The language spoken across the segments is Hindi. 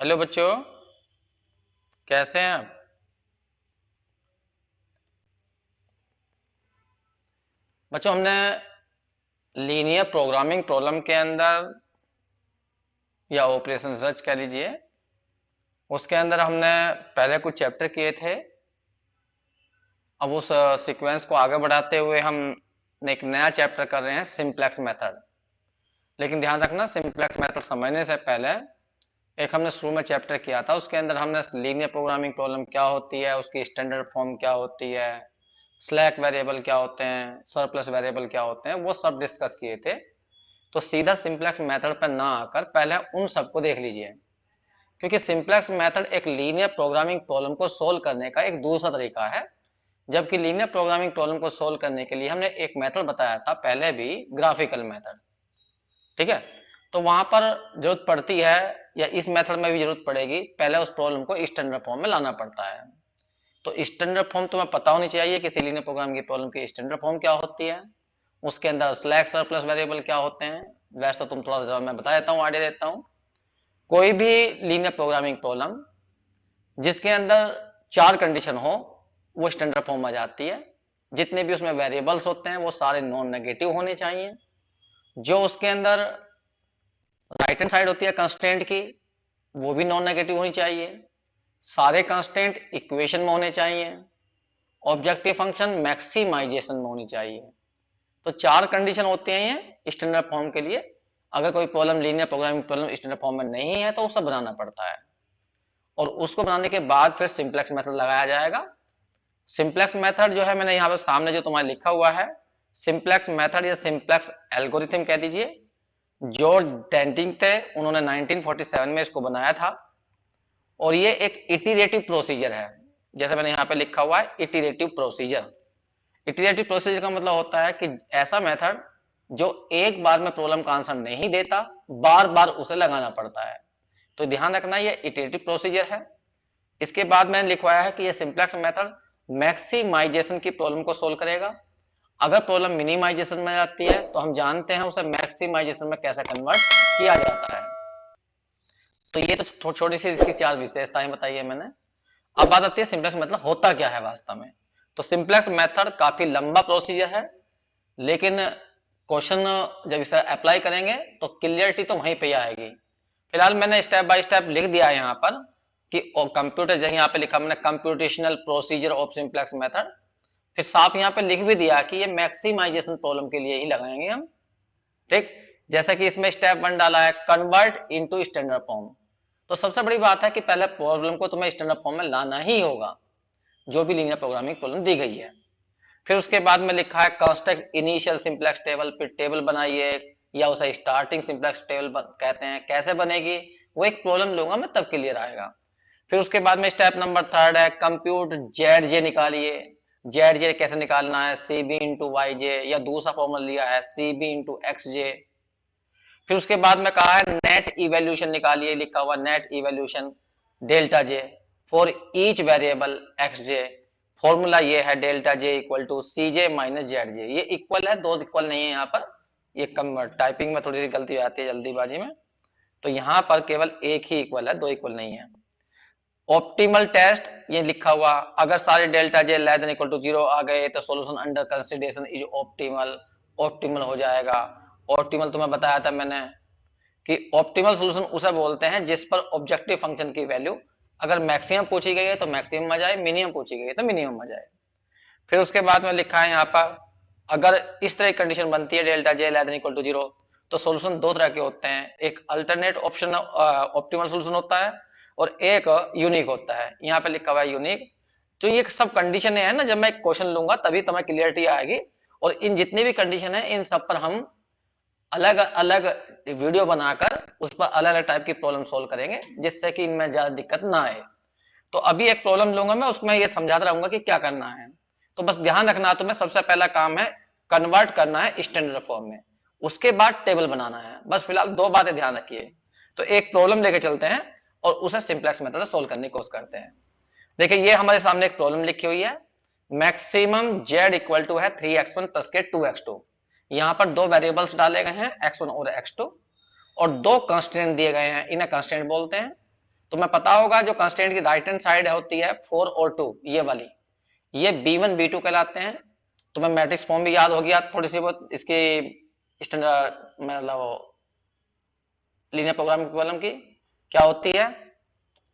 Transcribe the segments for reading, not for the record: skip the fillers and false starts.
हेलो बच्चों, कैसे हैं आप? बच्चों, हमने लीनियर प्रोग्रामिंग प्रॉब्लम के अंदर या ऑपरेशन सर्च कह लीजिए, उसके अंदर हमने पहले कुछ चैप्टर किए थे। अब उस सीक्वेंस को आगे बढ़ाते हुए हम एक नया चैप्टर कर रहे हैं, सिंप्लेक्स मेथड। लेकिन ध्यान रखना, सिंप्लेक्स मेथड समझने से पहले एक हमने शुरू में चैप्टर किया था, उसके अंदर हमने लीनियर प्रोग्रामिंग प्रॉब्लम क्या होती है, उसकी स्टैंडर्ड फॉर्म क्या होती है, स्लैक वेरिएबल क्या होते हैं, सरप्लस वेरिएबल क्या होते हैं, वो सब डिस्कस किए थे। तो सीधा सिंप्लेक्स मेथड पर ना आकर पहले उन सबको देख लीजिए, क्योंकि सिंप्लेक्स मेथड एक लीनियर प्रोग्रामिंग प्रॉब्लम को सोल्व करने का एक दूसरा तरीका है। जबकि लीनियर प्रोग्रामिंग प्रॉब्लम को सोल्व करने के लिए हमने एक मेथड बताया था पहले भी, ग्राफिकल मेथड। ठीक है, तो वहां पर जरूरत पड़ती है, या इस मेथड में भी जरूरत पड़ेगी, पहले उस प्रॉब्लम को स्टैंडर्ड फॉर्म में लाना पड़ता है। तो स्टैंडर्ड फॉर्म तुम्हें पता होनी चाहिए कि लीनियर प्रोग्राम की प्रॉब्लम की स्टैंडर्ड फॉर्म क्या होती है, उसके अंदर स्लैक सरप्लस वेरिएबल क्या होते हैं। वैसे तो तुम थोड़ा सा मैं बता देता हूँ, आइडिया देता हूँ। कोई भी लीनियर प्रोग्रामिंग प्रॉब्लम जिसके अंदर चार कंडीशन हो, वो स्टैंडर्ड फॉर्म में जाती है। जितने भी उसमें वेरिएबल्स होते हैं वो सारे नॉन नेगेटिव होने चाहिए। जो उसके अंदर राइट हैंड साइड होती है कंस्टेंट की, वो भी नॉन नेगेटिव होनी चाहिए। सारे कंस्टेंट इक्वेशन में होने चाहिए। ऑब्जेक्टिव फंक्शन मैक्सिमाइजेशन में होनी चाहिए। तो चार कंडीशन होती हैं ये स्टैंडर्ड फॉर्म के लिए। अगर कोई problem linear programming problem standard form में नहीं है तो उसे बनाना पड़ता है, और उसको बनाने के बाद फिर सिंप्लेक्स मेथड लगाया जाएगा। सिंप्लेक्स मेथड जो है, मैंने यहाँ पे सामने जो तुम्हारे लिखा हुआ है, सिंप्लेक्स मेथड या सिंप्लेक्स एल्गोरिथम कह दीजिए। जॉर्ज डेंटिंग थे, उन्होंने 1947 में इसको बनाया था। और ये एक इटरेटिव प्रोसीजर है, जैसे मैंने यहाँ पे लिखा हुआ है, इटरेटिव प्रोसीजर। इटरेटिव प्रोसीजर का मतलब होता है कि ऐसा मेथड जो एक बार में प्रॉब्लम का आंसर नहीं देता, बार बार उसे लगाना पड़ता है। तो ध्यान रखना, ये इटरेटिव प्रोसीजर है। इसके बाद मैंने लिखवाया है कि ये सिंप्लेक्स मेथड मैक्सिमाइजेशन की प्रॉब्लम को सोल्व करेगा। अगर प्रॉब्लम मिनिमाइजेशन में आती है तो हम जानते हैं उसे मैक्सिमाइजेशन में कैसे कन्वर्ट किया जाता है। तो ये तो छोटी सी इसकी चार विशेषताएं बताई है मैंने। अब बात आती है सिंप्लेक्स मेथड होता क्या है वास्तव में। तो सिंप्लेक्स मेथड काफी लंबा प्रोसीजर है, लेकिन क्वेश्चन जब इसे अप्लाई करेंगे तो क्लियरिटी तो वहीं पे आएगी। फिलहाल मैंने स्टेप बाय स्टेप लिख दिया है यहाँ पर कि कंप्यूटर, जैसे यहाँ पे लिखा मैंने computational procedure of simplex method. फिर साफ यहाँ पे लिख भी दिया कि ये मैक्सिमाइजेशन प्रॉब्लम के लिए ही लगाएंगे हम। ठीक, जैसा कि इसमें स्टेप वन डाला है, कन्वर्ट इनटू स्टैंडर्ड फॉर्म। तो सबसे बड़ी बात है कि पहले प्रॉब्लम को तुम्हें स्टैंडर्ड फॉर्म में लाना ही होगा, जो भी लीनियर प्रोग्रामिंग प्रॉब्लम दी गई है। फिर उसके बाद में लिखा है कंस्ट्रक्ट इनिशियल सिंप्लेक्स टेबल। फिर टेबल बनाइए, या उसे स्टार्टिंग सिंप्लेक्स टेबल कहते हैं। कैसे बनेगी, वो एक प्रॉब्लम लूंगा मैं तब क्लियर आएगा। फिर उसके बाद में स्टेप नंबर थर्ड है, कंप्यूट जेड जे निकालिए। जेड जे कैसे निकालना है, सी बी इंटू वाई जे, या दूसरा फॉर्मूला लिया है सी बी इंटू एक्स जे। फिर उसके बाद में कहा है नेट इवेल्यूशन निकालिए, लिखा हुआ net evaluation delta J for each variable X J. Formula ये है delta J equal to C J minus Z J. ये इक्वल है, दो इक्वल नहीं है यहाँ पर। ये कम टाइपिंग में थोड़ी सी गलती आती है जल्दीबाजी में, तो यहाँ पर केवल एक ही इक्वल है, दो इक्वल नहीं है। ऑप्टिमल टेस्ट ये लिखा हुआ, अगर सारे delta J less than equal to 0 आ गए तो solution under consideration is optimal. Optimal हो जाएगा। ऑप्टिमल तुम्हें बताया था मैंने कि ऑप्टिमल सॉल्यूशन उसे बोलते हैं जिस पर ऑब्जेक्टिव फंक्शन की वैल्यू अगर मैक्सिमम पूछी गई है तो मैक्सिमम आ जाए, मिनिमम पूछी गई है तो मिनिमम आ जाए। फिर उसके बाद में लिखा है यहाँ पर, अगर इस तरह की कंडीशन बनती है delta J less than equal to 0, तो सॉल्यूशन दो तरह के होते हैं। एक अल्टरनेट ऑप्शन ऑप्टिमल सॉल्यूशन होता है, और एक यूनिक होता है। यहाँ पे लिखा हुआ है यूनिक। तो ये सब कंडीशन है ना, जब मैं क्वेश्चन लूंगा तभी तुम्हें क्लियरिटी आएगी। और इन जितनी भी कंडीशन है इन सब पर हम अलग अलग वीडियो बनाकर उस पर अलग अलग टाइप की प्रॉब्लम सोल्व करेंगे, जिससे कि इनमें ज्यादा दिक्कत ना आए। तो अभी एक प्रॉब्लम लूंगा मैं, उसमें ये समझाता रहूंगा कि क्या करना है। तो बस ध्यान रखना, तुम्हें सबसे पहला काम है कन्वर्ट करना है स्टैंडर्ड फॉर्म में, उसके बाद टेबल बनाना है। बस फिलहाल दो बातें ध्यान रखिए। तो एक प्रॉब्लम लेके चलते हैं और उसे सिंप्लेक्स मेथड से सोल्व करने की कोशिश करते हैं। देखिए, ये हमारे सामने एक प्रॉब्लम लिखी हुई है। मैक्सिमम जेड इक्वल टू है 3x1 प्लस के 2x2। यहाँ पर दो वेरिएबल्स डाले गए हैं, x1 और x2, और दो कंस्टेंट दिए गए हैं, इन्हें कंस्टेंट बोलते हैं। तो मैं पता होगा जो कंस्ट्रेंट की राइट हैंड साइड होती है 4 और 2, ये वाली, ये B1 B2 कहलाते हैं। तो मैं मैट्रिक्स फॉर्म भी याद हो गया थोड़ी सी बहुत इसकी स्टैंडर्ड मतलब लीनियर प्रोग्रामिंग प्रॉब्लम की, क्या होती है,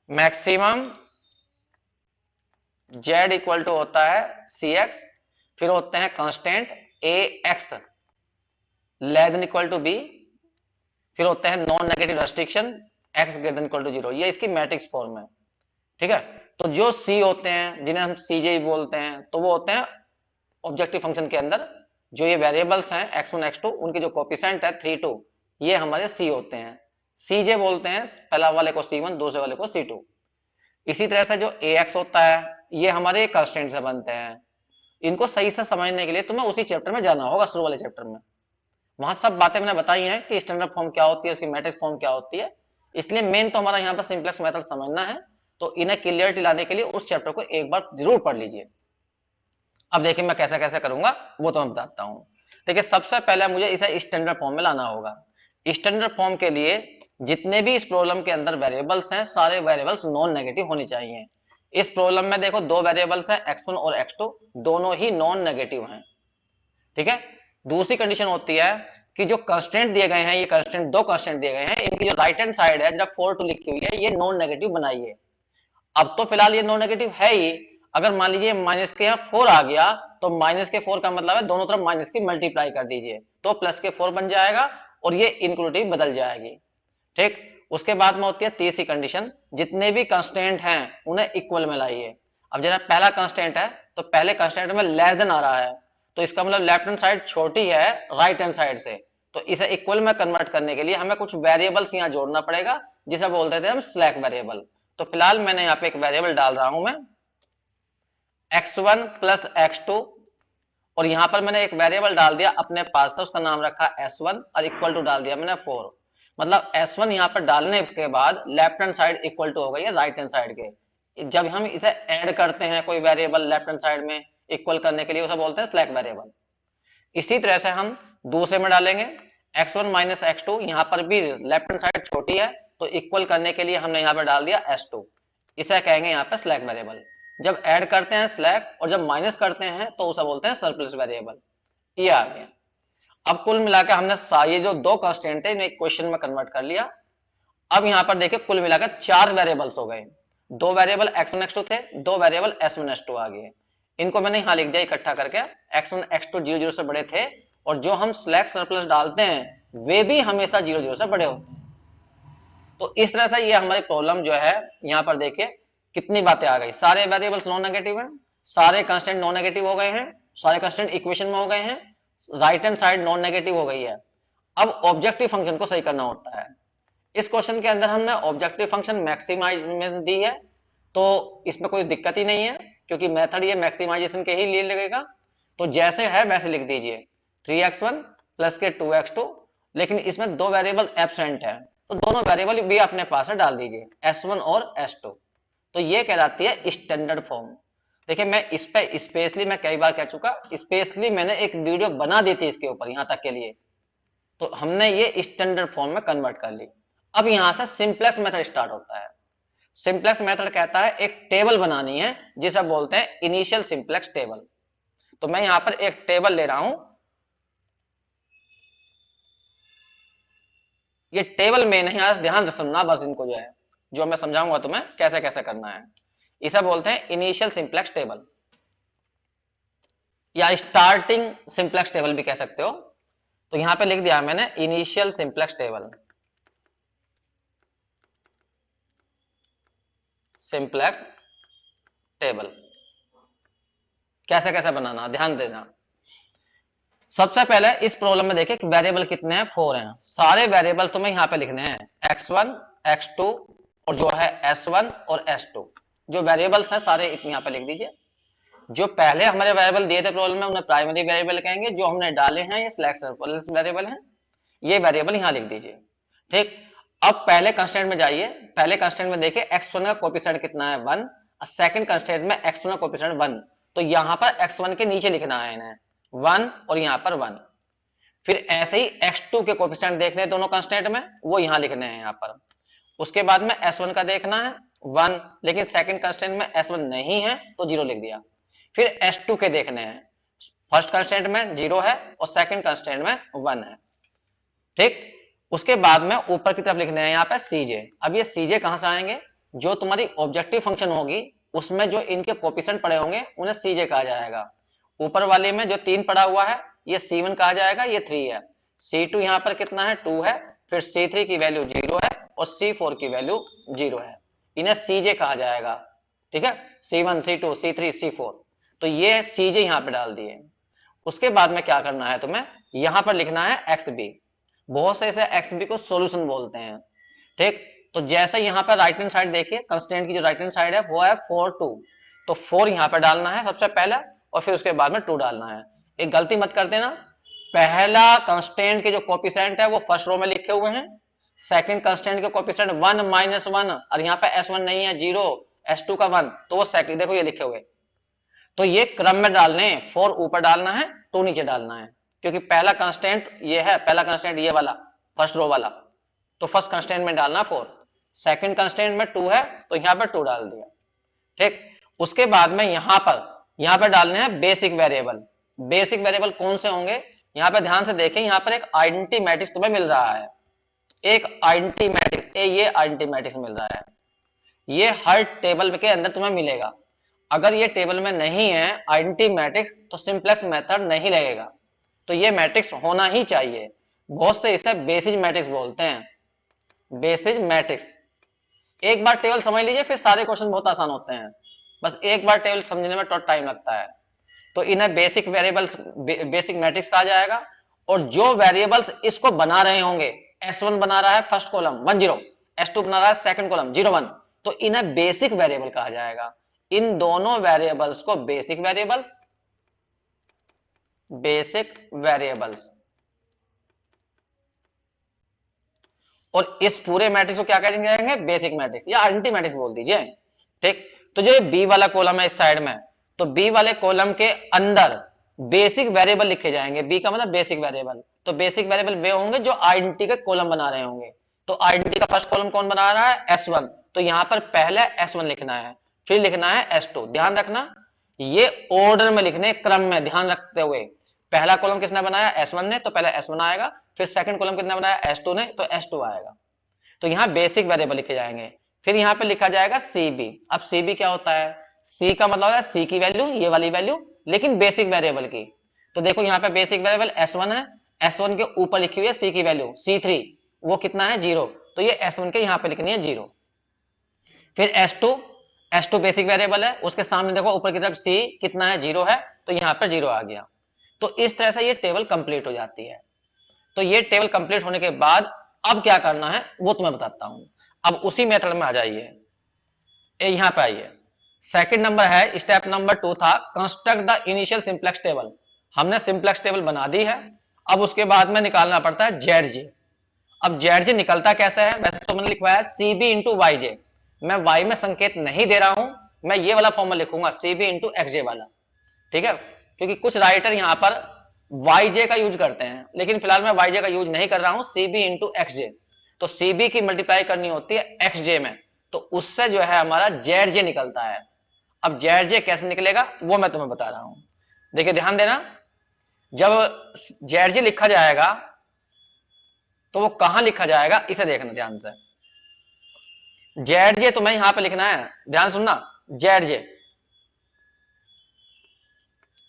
मैक्सिमम Z इक्वल टू होता है CX, फिर होते हैं constant AX less than equal to B, फिर होते हैं non negative restriction X greater than equal to 0, ये इसकी मैट्रिक्स फॉर्म है। ठीक है, तो जो C होते हैं जिन्हें हम CJ बोलते हैं, तो वो होते हैं ऑब्जेक्टिव फंक्शन के अंदर जो ये वेरिएबल्स हैं x1 x2, उनके जो कोफिशिएंट है 3 2, ये हमारे C होते हैं। CJ बोलते हैं पहला वाले को C1, दूसरे वाले को C2। इसी तरह से जो AX होता है, ये हमारे कंस्ट्रेंट से बनते हैं। इनको सही से समझने के लिए तुम्हें उसी चैप्टर में जाना होगा, शुरू वाले चैप्टर में, वहां सब बातें मैंने बताई हैं कि स्टैंडर्ड फॉर्म क्या होती है, उसकी मैट्रिक्स फॉर्म क्या होती है। इसलिए मेन तो हमारा यहाँ पर सिंप्लेक्स मेथड समझना है, तो इन्हें क्लियरिटी लाने के लिए उस चैप्टर को एक बार जरूर पढ़ लीजिए। अब देखिए मैं कैसे कैसे करूंगा वो तो मैं बताता हूँ। देखिए सबसे पहले मुझे इसे स्टैंडर्ड फॉर्म में लाना होगा। स्टैंडर्ड फॉर्म के लिए जितने भी इस प्रॉब्लम के अंदर वेरिएबल्स हैं, सारे वेरिएबल्स नॉन नेगेटिव होनी चाहिए। इस प्रॉब्लम में देखो दो वेरिएबल्स हैं x1 और x2, दोनों ही नॉन नेगेटिव हैं। ठीक है, दूसरी कंडीशन होती है कि जो कंस्ट्रेंट दिए गए हैं, ये कंस्ट्रेंट, दो कंस्ट्रेंट दिए गए हैं, इनकी जो राइट हैंड साइड है जब 4 2 लिखी हुई है, ये नॉन नेगेटिव बनाइए। अब तो फिलहाल ये नॉन नेगेटिव है ही, अगर मान लीजिए माइनस के यहाँ 4 आ गया, तो माइनस के 4 का मतलब है दोनों तरफ माइनस की मल्टीप्लाई कर दीजिए, तो प्लस के 4 बन जाएगा और ये इंक्लूसिव बदल जाएगी। ठीक, उसके बाद में होती है तीसरी कंडीशन, जितने भी कंस्टेंट हैं उन्हें इक्वल में लाइए। अब जैसे पहला कंस्टेंट है, तो पहले कंस्टेंट में लेस देन आ रहा है, तो इसका मतलब लेफ्ट हैंड साइड छोटी है राइट हैंड साइड से, तो इसे इक्वल में कन्वर्ट करने के लिए हमें कुछ वेरिएबल्स यहाँ जोड़ना पड़ेगा, जिसे बोलते थे हम स्लैक वेरिएबल। तो फिलहाल मैंने यहाँ पे एक वेरिएबल डाल रहा हूं मैं x1 प्लस x2, और यहां पर मैंने एक वेरिएबल डाल दिया अपने पास से, उसका नाम रखा s1 और इक्वल टू डाल दिया मैंने 4। मतलब s1 यहां पर डालने के बाद left hand side equal to हो गई है राइट हैंड साइड के। जब हम इसे ऐड करते हैं कोई वेरिएबल लेफ्ट हैंड साइड में इक्वल करने के लिए, उसे बोलते हैं स्लैक वेरिएबल। इसी तरह से हम दूसरे में डालेंगे x1 माइनस x2, यहां पर भी लेफ्ट हैंड साइड छोटी है, तो इक्वल करने के लिए हमने यहाँ पर डाल दिया s2, इसे कहेंगे यहाँ पे स्लैक वेरिएबल। जब ऐड करते हैं स्लैक और जब माइनस करते हैं तो उसे बोलते हैं सरप्लस वेरिएबल। ये आ गया। अब कुल मिलाकर हमने ये जो दो कंस्टेंट थे इन्हें क्वेश्चन में कन्वर्ट कर लिया। अब यहाँ पर देखिए कुल मिलाकर 4 वेरिएबल्स हो गए, दो वेरिएबल x1 x2 थे, दो वेरिएबल s1 s2 आ गए। इनको मैंने यहाँ लिख दिया इकट्ठा करके, x1 x2 0 0 से बड़े थे, और जो हम स्लैक सरप्लस डालते हैं वे भी हमेशा 0 0 से बड़े होते हैं। तो इस तरह से ये हमारी प्रॉब्लम जो है, यहाँ पर देखिए कितनी बातें आ गई, सारे वेरिएबल्स नॉन नेगेटिव हैं, सारे कांस्टेंट नॉन नेगेटिव हो गए हैं, सारे कांस्टेंट इक्वेशन में हो गए हैं, right hand side non negative हो गई है। अब ऑब्जेक्टिव फंक्शन को सही करना होता है। इस क्वेश्चन के अंदर हमने ऑब्जेक्टिव फंक्शन मैक्सिमाइज में दी है, तो इसमें कोई दिक्कत ही नहीं है, क्योंकि मेथड ये मैक्सिमाइजेशन के ही लिए लगेगा। तो जैसे है वैसे लिख दीजिए 3x1 प्लस के 2x2, लेकिन इसमें दो वेरिएबल एब्सेंट है, तो दोनों वेरिएबल भी अपने पास डाल दीजिए s1 और s2। तो ये कहलाती है स्टैंडर्ड फॉर्म। देखिए मैं इस पे स्पेशली मैं कई बार कह चुका, स्पेशली मैंने एक वीडियो बना दी थी इसके ऊपर यहाँ तक के लिए, तो हमने ये स्टैंडर्ड फॉर्म में कन्वर्ट कर ली। अब यहां से सिंप्लेक्स मेथड स्टार्ट होता है। सिंप्लेक्स मेथड कहता है एक टेबल बनानी है जिसे बोलते हैं इनिशियल सिंप्लेक्स टेबल। तो मैं यहां पर एक टेबल ले रहा हूं, ये टेबल में नहीं, आज ध्यान से सुनना बस, इनको जो है जो मैं समझाऊंगा तुम्हें कैसे कैसे करना है। इसे बोलते हैं इनिशियल सिंप्लेक्स टेबल, या स्टार्टिंग सिंप्लेक्स टेबल भी कह सकते हो। तो यहां पे लिख दिया मैंने initial simplex table, simplex table कैसे कैसे बनाना ध्यान देना। सबसे पहले इस प्रॉब्लम में देखिए वेरिएबल कितने हैं, 4 हैं। सारे वेरिएबल तुम्हें यहाँ पे लिखने हैं x1 x2 और जो है s1 और s2, जो वेरिएबल्स हैं सारे यहाँ पे लिख दीजिए। जो पहले हमारे वेरिएबल दिए थे प्रॉब्लम में उन्हें प्राइमरी वेरिएबल कहेंगे, जो हमने डाले हैं ये सिलेक्ट सरप्लस वेरिएबल हैं, ये वेरिएबल यहाँ लिख दीजिए। ठीक, अब पहले कंस्टेंट में जाइए, पहले कंस्टेंट में देखिए x1 का कोएफिशिएंट कितना है 1, और सेकंड कंस्टेंट में x2 का कोएफिशिएंट 1, तो यहाँ पर x1 के नीचे लिखना है इन्हें 1 और यहाँ पर 1। फिर ऐसे ही x2 के कोएफिशिएंट देखने दोनों कंस्टेंट में, वो यहाँ लिखने हैं यहाँ पर, उसके बाद में S1 का देखना है 1, लेकिन सेकंड कंस्ट्रेंट में S1 नहीं है तो 0 लिख दिया। फिर S2 के देखने हैं, फर्स्ट कंस्ट्रेंट में 0 है और सेकंड कंस्ट्रेंट में 1 है, ठीक। उसके बाद में ऊपर की तरफ लिखने हैं यहाँ पे Cj। अब ये Cj कहां से आएंगे, जो तुम्हारी ऑब्जेक्टिव फंक्शन होगी उसमें जो इनके कोफिशिएंट पड़े होंगे उन्हें Cj कहा जाएगा। ऊपर वाले में जो 3 पड़ा हुआ है ये C1 कहा जाएगा, ये 3 है। C2 यहाँ पर कितना है, 2 है। फिर C3 की वैल्यू 0 है और C4 की वैल्यू 0 है, इन्हें Cj कहा जाएगा, ठीक है। C1, C2, C3, C4, तो ये Cj यहाँ पे डाल दिए। उसके बाद में क्या करना है तुम्हें, यहाँ पर लिखना है XB। बहुत से इसे XB को सॉल्यूशन बोलते हैं, ठीक। तो जैसे यहाँ पर राइट हैंड साइड देखिए, कंस्ट्रेंट की जो राइट हैंड साइड है वो है 4 2, तो 4 यहाँ पर डालना है सबसे पहले और फिर उसके बाद में 2 डालना है। एक गलती मत कर देना, पहला कंस्ट्रेंट के जो कोफिशिएंट है वो फर्स्ट रो में लिखे हुए हैं, सेकंड कंस्ट्रेंट के कोफिशिएंट 1 -1 और यहाँ पे S1 नहीं है 0, S2 का 1, तो वो सेकंड देखो ये लिखे हुए। तो ये क्रम में डालने, 4 ऊपर डालना है 2 नीचे डालना है, क्योंकि पहला कंस्ट्रेंट ये है, पहला कंस्ट्रेंट ये वाला फर्स्ट रो वाला, तो फर्स्ट कंस्ट्रेंट में डालना 4, सेकंड कंस्ट्रेंट में 2 है तो यहाँ पर 2 डाल दिया, ठीक। उसके बाद में यहाँ पर डालने हैं बेसिक वेरिएबल। बेसिक वेरिएबल कौन से होंगे, यहाँ पे ध्यान से देखें, यहाँ पर एक आइडेंटिटी मैट्रिक्स तुम्हें मिल रहा है, एक आइडेंटिटी मैट्रिक्स, ये आइडेंटिटी मैट्रिक्स मिल रहा है, ये हर टेबल के अंदर तुम्हें मिलेगा। अगर ये टेबल में नहीं है आइडेंटिटी मैट्रिक्स तो सिंपलेक्स मेथड नहीं लगेगा, तो ये मैट्रिक्स होना ही चाहिए। बहुत से इसे बेसिस मैट्रिक्स बोलते हैं, बेसिस मैट्रिक्स। एक बार टेबल समझ लीजिए फिर सारे क्वेश्चन बहुत आसान होते हैं, बस एक बार टेबल समझने में थोड़ा टाइम लगता है। तो इन्हें बेसिक वेरिएबल्स, बेसिक मैट्रिक्स कहा जाएगा। और जो वेरिएबल्स इसको बना रहे होंगे, S1 बना रहा है फर्स्ट कॉलम 1 0, S2 बना रहा है सेकंड कॉलम 0 1, तो इन्हें बेसिक वेरिएबल कहा जाएगा। इन दोनों वेरिएबल्स को बेसिक वेरिएबल्स, बेसिक वेरिएबल्स, और इस पूरे मैट्रिक्स को क्या कहेंगे, बेसिक मैट्रिक्स या आइडेंटिटी मैट्रिक्स बोल दीजिए, ठीक। तो जो बी वाला कॉलम है इस साइड में, तो बी वाले कॉलम के अंदर बेसिक वेरिएबल लिखे जाएंगे, बी का मतलब बेसिक वेरिएबल। तो बेसिक वेरिएबल वे होंगे जो आइडेंटिटी के कॉलम बना रहे होंगे। तो आइडेंटिटी का फर्स्ट कॉलम कौन बना रहा है, S1, तो यहां पर पहले S1 लिखना है, फिर लिखना है S2। ध्यान रखना ये ऑर्डर में लिखने, क्रम में ध्यान रखते हुए। पहला कॉलम किसने बनाया, S1 ने, तो पहले S1 आएगा, फिर सेकंड कॉलम किसने बनाया, S2 ने, तो S2 आएगा। तो यहाँ बेसिक वेरिएबल लिखे जाएंगे। फिर यहाँ पे लिखा जाएगा CB। अब CB क्या होता है, C का मतलब है C की वैल्यू, ये वाली वैल्यू, लेकिन बेसिक वेरिएबल की। तो देखो यहाँ पे बेसिक वेरिएबल S1 है, S1 के ऊपर लिखी हुई है C की वैल्यू C3, वो कितना है 0, तो ये S1 के यहाँ पे लिखनी है 0। फिर S2 बेसिक वेरिएबल है, उसके सामने देखो ऊपर की तरफ C कितना है 0 है, तो यहाँ पर 0 आ गया। तो इस तरह से ये टेबल कंप्लीट हो जाती है। तो ये टेबल कंप्लीट होने के बाद अब क्या करना है वो तुम्हें बताता हूं। अब उसी मेथड में आ जाइए, यहां पे आइए। सेकंड नंबर है, स्टेप नंबर 2 था construct the initial simplex table. हमने सिंप्लेक्स टेबल बना दी है, अब उसके बाद में निकालना पड़ता है ZJ। अब ZJ निकलता कैसे है, वैसे तो मैंने लिखवाया CB इंटू YJ, मैं Y में संकेत नहीं दे रहा हूं, मैं ये वाला फॉर्मूला लिखूंगा CB इंटू XJ वाला, ठीक है। क्योंकि कुछ राइटर यहां पर YJ का यूज करते हैं, लेकिन फिलहाल मैं YJ का यूज नहीं कर रहा हूं, CB इंटू XJ। तो CB की मल्टीप्लाई करनी होती है XJ में, तो उससे जो है हमारा ZJ निकलता है। अब ZJ कैसे निकलेगा वो मैं तुम्हें बता रहा हूं। देखिए ध्यान देना, जब ZJ लिखा जाएगा तो वो कहां लिखा जाएगा इसे देखना ध्यान से। ZJ तुम्हें यहां पे लिखना है, ध्यान सुनना, ZJ,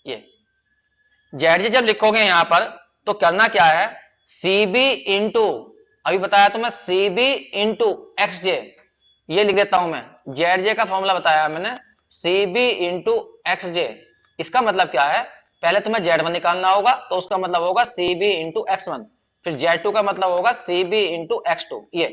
ये ZJ जब लिखोगे यहां पर तो करना क्या है, CB इंटू, अभी बताया तो मैं CB इंटू XJ, ये लिख देता हूं मैं। ZJ का फॉर्मूला बताया मैंने CB इंटू XJ। इसका मतलब क्या है, पहले तुम्हें Z1 निकालना होगा, तो उसका मतलब होगा CB इंटू X1, फिर Z2 का मतलब होगा CB इंटू X2। ये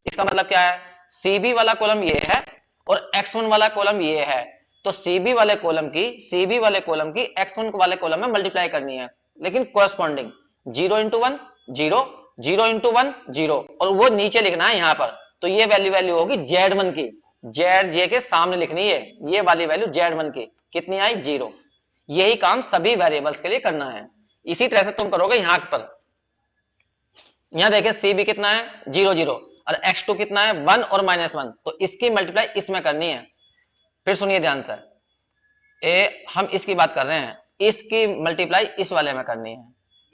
इसका मतलब क्या है, CB वाला कॉलम ये है और X1 वाला कॉलम ये है, तो CB वाले कॉलम की X1 वाले कॉलम में मल्टीप्लाई करनी है, लेकिन कोरस्पॉन्डिंग 0 इंटू 1 0, 0 इंटू 1 0, और वो नीचे लिखना है यहाँ पर। तो ये वैल्यू होगी Z1 की, ZJ के सामने लिखनी है ये वाली वैल्यू Z1 की, कितनी आई 0। यही काम सभी वेरिएबल्स के लिए करना है। इसी तरह से तुम करोगे यहाँ पर, यहाँ देखिए CB कितना है 0 0, और x2 कितना है 1 और -1, तो इसकी मल्टीप्लाई इसमें करनी है। फिर सुनिए ध्यान से, हम इसकी बात कर रहे हैं, इसकी मल्टीप्लाई इस वाले में करनी है,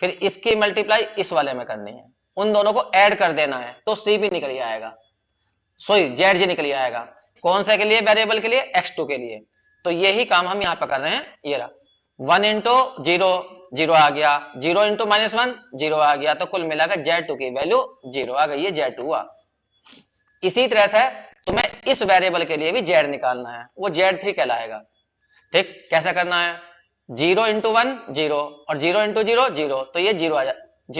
फिर इसकी मल्टीप्लाई इस वाले में करनी है, उन दोनों को ऐड कर देना है, तो सी भी निकल आएगा, सॉरी जेड जी निकल आएगा। कौन सा के लिए? वेरिएबल के लिए, x2 के लिए। तो यही काम हम यहाँ पे कर रहे हैं। ये रहा 1 इंटू 0 0 आ गया, 0 इंटू -1 0 आ गया, तो कुल मिलाकर Z2 की वैल्यू 0 आ गई, ये Z2 हुआ। इसी तरह से तुम्हें इस वेरिएबल के लिए भी Z निकालना है, वो Z3 कहलाएगा। ठीक, कैसे करना है? 0 इंटू 1 0 और 0 इंटू 0 0, तो ये 0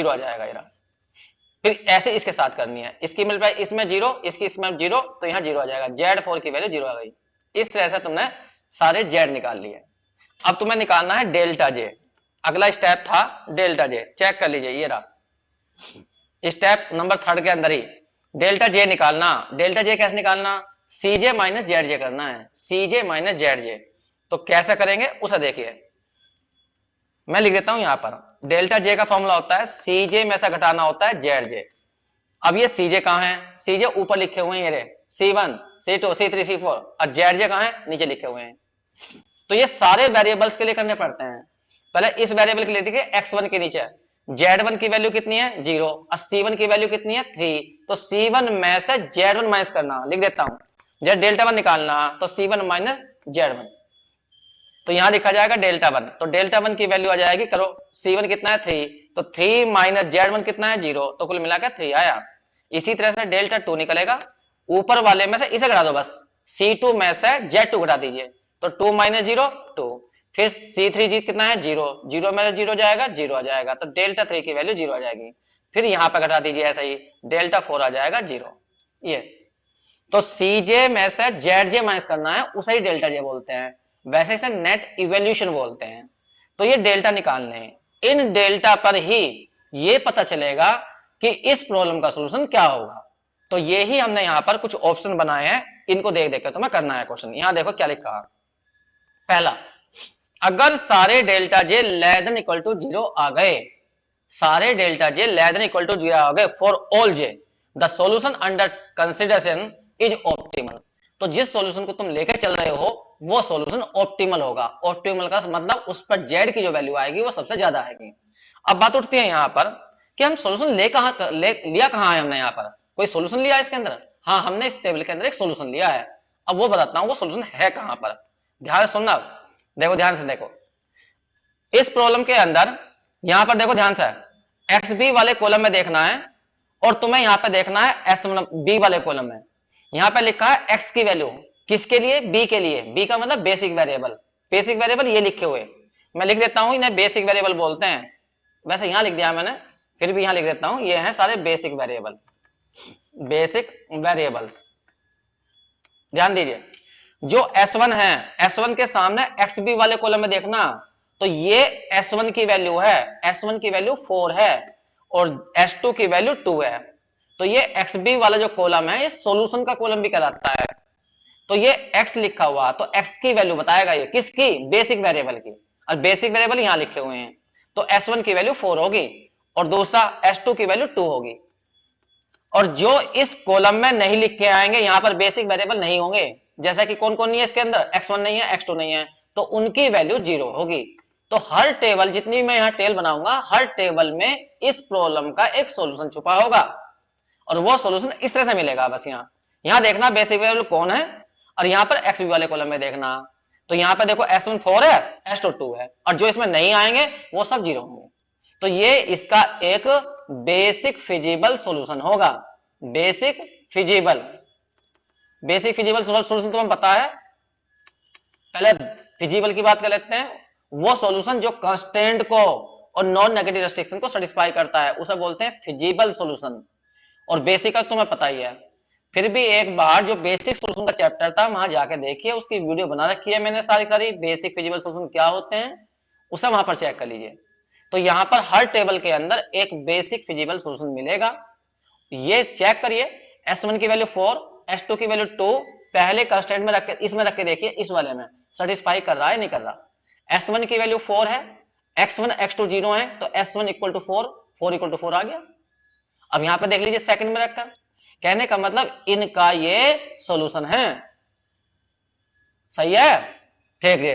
आ जाएगा ये। फिर ऐसे इसके साथ करनी है, इसकी मल्टीप्लाई इसमें 0, इसकी इसमें 0, तो यहाँ 0 आ जाएगा, Z4 की वैल्यू 0 आ गई। इस तरह से तुमने सारे Z निकाल लिए। अब तुम्हें निकालना है डेल्टा जे। अगला स्टेप था डेल्टा जे, चेक कर लीजिए, ये रहा स्टेप नंबर 3 के अंदर ही डेल्टा जे निकालना। डेल्टा जे कैसे निकालना? सीजे माइनस जेड जे करना है, सीजे माइनस जेड जे। तो कैसे करेंगे उसे देखिए, मैं लिख देता हूं यहां पर। डेल्टा जे का फॉर्मूला होता है सीजे में से घटाना होता है जेड जे। अब ये सीजे कहां है? सीजे ऊपर लिखे हुए हैं, ये रहे C1 C2 C3 C4, और जेड जे कहां है? नीचे लिखे हुए हैं। तो ये सारे वेरिएबल्स के लिए करने पड़ते हैं। पहले इस वेरिएबल के लिए देखिए, x1 के नीचे z1 की वैल्यू कितनी है? 0, और c1 की वैल्यू कितनी है? 3, तो c1 में से z1 माइनस करना, लिख देता हूं। जब डेल्टा 1 निकालना तो c1 माइनस z1, तो यहां लिखा जाएगा डेल्टा 1। तो डेल्टा 1 की वैल्यू आ जाएगी, करो c1 कितना है? 3, तो 3 माइनस z1 कितना है? 0, तो कुल मिलाकर 3 आया। इसी तरह से डेल्टा 2 निकलेगा, ऊपर वाले में से इसे घटा दो, बस c2 में से z2 घटा दीजिए, तो 2 माइनस 0 2, फिर C3 जी कितना है? 0, 0 में 0 जाएगा, 0 आ जाएगा, तो डेल्टा 3 की वैल्यू 0 आ जाएगी। फिर यहां पर घटा दीजिए ऐसा ही, डेल्टा 4 आ जाएगा 0। ये तो CJ में से ZJ माइनस करना है, उसे ही डेल्टा जे बोलते हैं, वैसे इसे नेट इवोल्यूशन बोलते हैं। तो ये डेल्टा निकालने हैं। इन डेल्टा पर ही ये पता चलेगा कि इस प्रॉब्लम का सोल्यूशन क्या होगा। तो ये ही हमने यहां पर कुछ ऑप्शन बनाए हैं, इनको देख देख के तुम्हें करना है क्वेश्चन। यहां देखो क्या लिखा है। पहला, अगर सारे delta J less than equal to 0 आ गए, सारे delta J less than equal to 0 आ गए for all J, the solution under consideration is optimal. तो जिस सॉल्यूशन को तुम लेकर चल रहे हो वो सॉल्यूशन ऑप्टिमल होगा। ऑप्टिमल का मतलब उस पर जेड की जो वैल्यू आएगी वो सबसे ज्यादा आएगी। अब बात उठती है यहां पर कि हम सॉल्यूशन लिया कहां है हमने? यहां पर कोई सॉल्यूशन लिया है इसके अंदर? हाँ, हमने इस टेबल के अंदर एक सॉल्यूशन लिया है। अब वो बताता हूं वो सॉल्यूशन है कहां पर। ध्यान से सुनना, देखो ध्यान से देखो। इस प्रॉब्लम के अंदर यहां पर देखो ध्यान से, एक्स बी वाले कॉलम में देखना है और तुम्हें यहां पे देखना है एस बी वाले कॉलम में। यहां पे लिखा है एक्स की वैल्यू, किसके लिए? बी के लिए। बी का मतलब बेसिक वेरिएबल। बेसिक वेरिएबल ये लिखे हुए, मैं लिख देता हूं, इन्हें बेसिक वेरिएबल बोलते हैं। वैसे यहां लिख दिया मैंने, फिर भी यहां लिख देता हूं, ये हैं सारे बेसिक वेरिएबल, बेसिक वेरिएबल्स। ध्यान दीजिए, जो S1 है, S1 के सामने XB वाले कॉलम में देखना, तो ये S1 की वैल्यू है, S1 की वैल्यू 4 है और S2 की वैल्यू 2 है। तो ये XB वाला जो कॉलम है ये सॉल्यूशन का कॉलम भी कहलाता है। तो ये X लिखा हुआ, तो X की वैल्यू बताएगा ये, किसकी? बेसिक वेरिएबल की। और बेसिक वेरिएबल यहां लिखे हुए हैं, तो S1 की वैल्यू 4 होगी और दूसरा S2 की वैल्यू 2 होगी। और जो इस कॉलम में नहीं लिख के आएंगे, यहां पर बेसिक वेरिएबल नहीं होंगे, जैसा कि कौन कौन नहीं है इसके अंदर? x1 नहीं है, x2 नहीं है, तो उनकी वैल्यू 0 होगी। तो हर टेबल, जितनी मैं यहां टेबल बनाऊंगा, हर टेबल में इस प्रॉब्लम का एक सॉल्यूशन छुपा होगा और वो सॉल्यूशन इस तरह से मिलेगा। बस यहां देखना बेसिक वेरिएबल कौन है और यहां पर एक्स वाले कॉलम में देखना। तो यहां पर देखो S1 4 है, S2 2 है, और जो इसमें नहीं आएंगे वो सब 0 होंगे। तो ये इसका एक बेसिक फिजिबल सॉल्यूशन होगा। बेसिक फिजिबल सॉल्यूशन तुम्हें पता है। पहले फिजिबल की बात कर लेते हैं। वो सॉल्यूशन जो कांस्टेंट को और नॉन नेगेटिव रेस्ट्रिक्शन को सेटिस्फाई करता है उसे बोलते हैं फिजिबल सॉल्यूशन। और बेसिक का तुम्हें पता ही है। फिर भी एक बार जो बेसिक सॉल्यूशन का चैप्टर था वहां जाके देखिए, उसकी वीडियो बना रखी है मैंने सारी बेसिक फिजिबल सॉल्यूशन क्या होते हैं उसे वहां पर चेक कर लीजिए। तो यहां पर हर टेबल के अंदर एक बेसिक फिजिबल सॉल्यूशन मिलेगा। ये चेक करिए, S1 की वैल्यू 4, S2 की वैल्यू 2, पहले कंस्टेंट में रख के, इसमें रख के देखिए, इस वाले में सेटिस्फाई कर रहा है नहीं कर रहा। S1 की वैल्यू 4 है, x1 x2 0 है, तो S1 equal to 4, 4 equal to 4 आ गया। अब यहां पे देख लीजिए सेकंड में रखकर, कहने का मतलब इनका ये सॉल्यूशन है। सही है, ठीक है।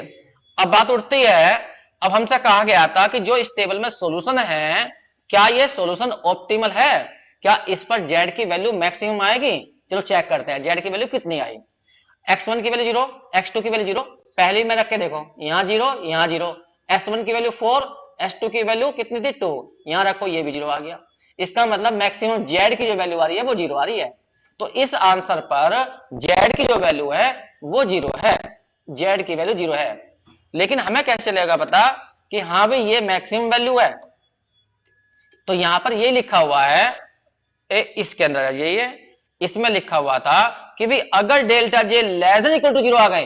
अब बात उठती है, अब हमसे कहा गया था कि जो इस टेबल में सॉल्यूशन है, क्या ये सॉल्यूशन ऑप्टिमल है, क्या इस पर जेड की वैल्यू मैक्सिमम आएगी। चलो चेक करते हैं जेड की वैल्यू कितनी आई। x1 की वैल्यू 0, x2 की वैल्यू 0, पहली में रख के देखो, यहां 0 यहां 0, s1 की वैल्यू 4, s2 की वैल्यू कितनी थी 2, यहां रखो ये भी 0 आ गया। इसका मतलब मैक्सिमम z की जो वैल्यू आ रही है वो 0 आ रही है। तो इस आंसर पर z की जो वैल्यू है वो 0 है, z की वैल्यू 0 है। लेकिन हमें कैसे चलेगा पता कि हाँ भाई ये मैक्सिमम वैल्यू है। तो यहां पर ये लिखा हुआ है, इसके अंदर ये इसमें लिखा हुआ था कि भी अगर delta J less than equal to 0 आ गए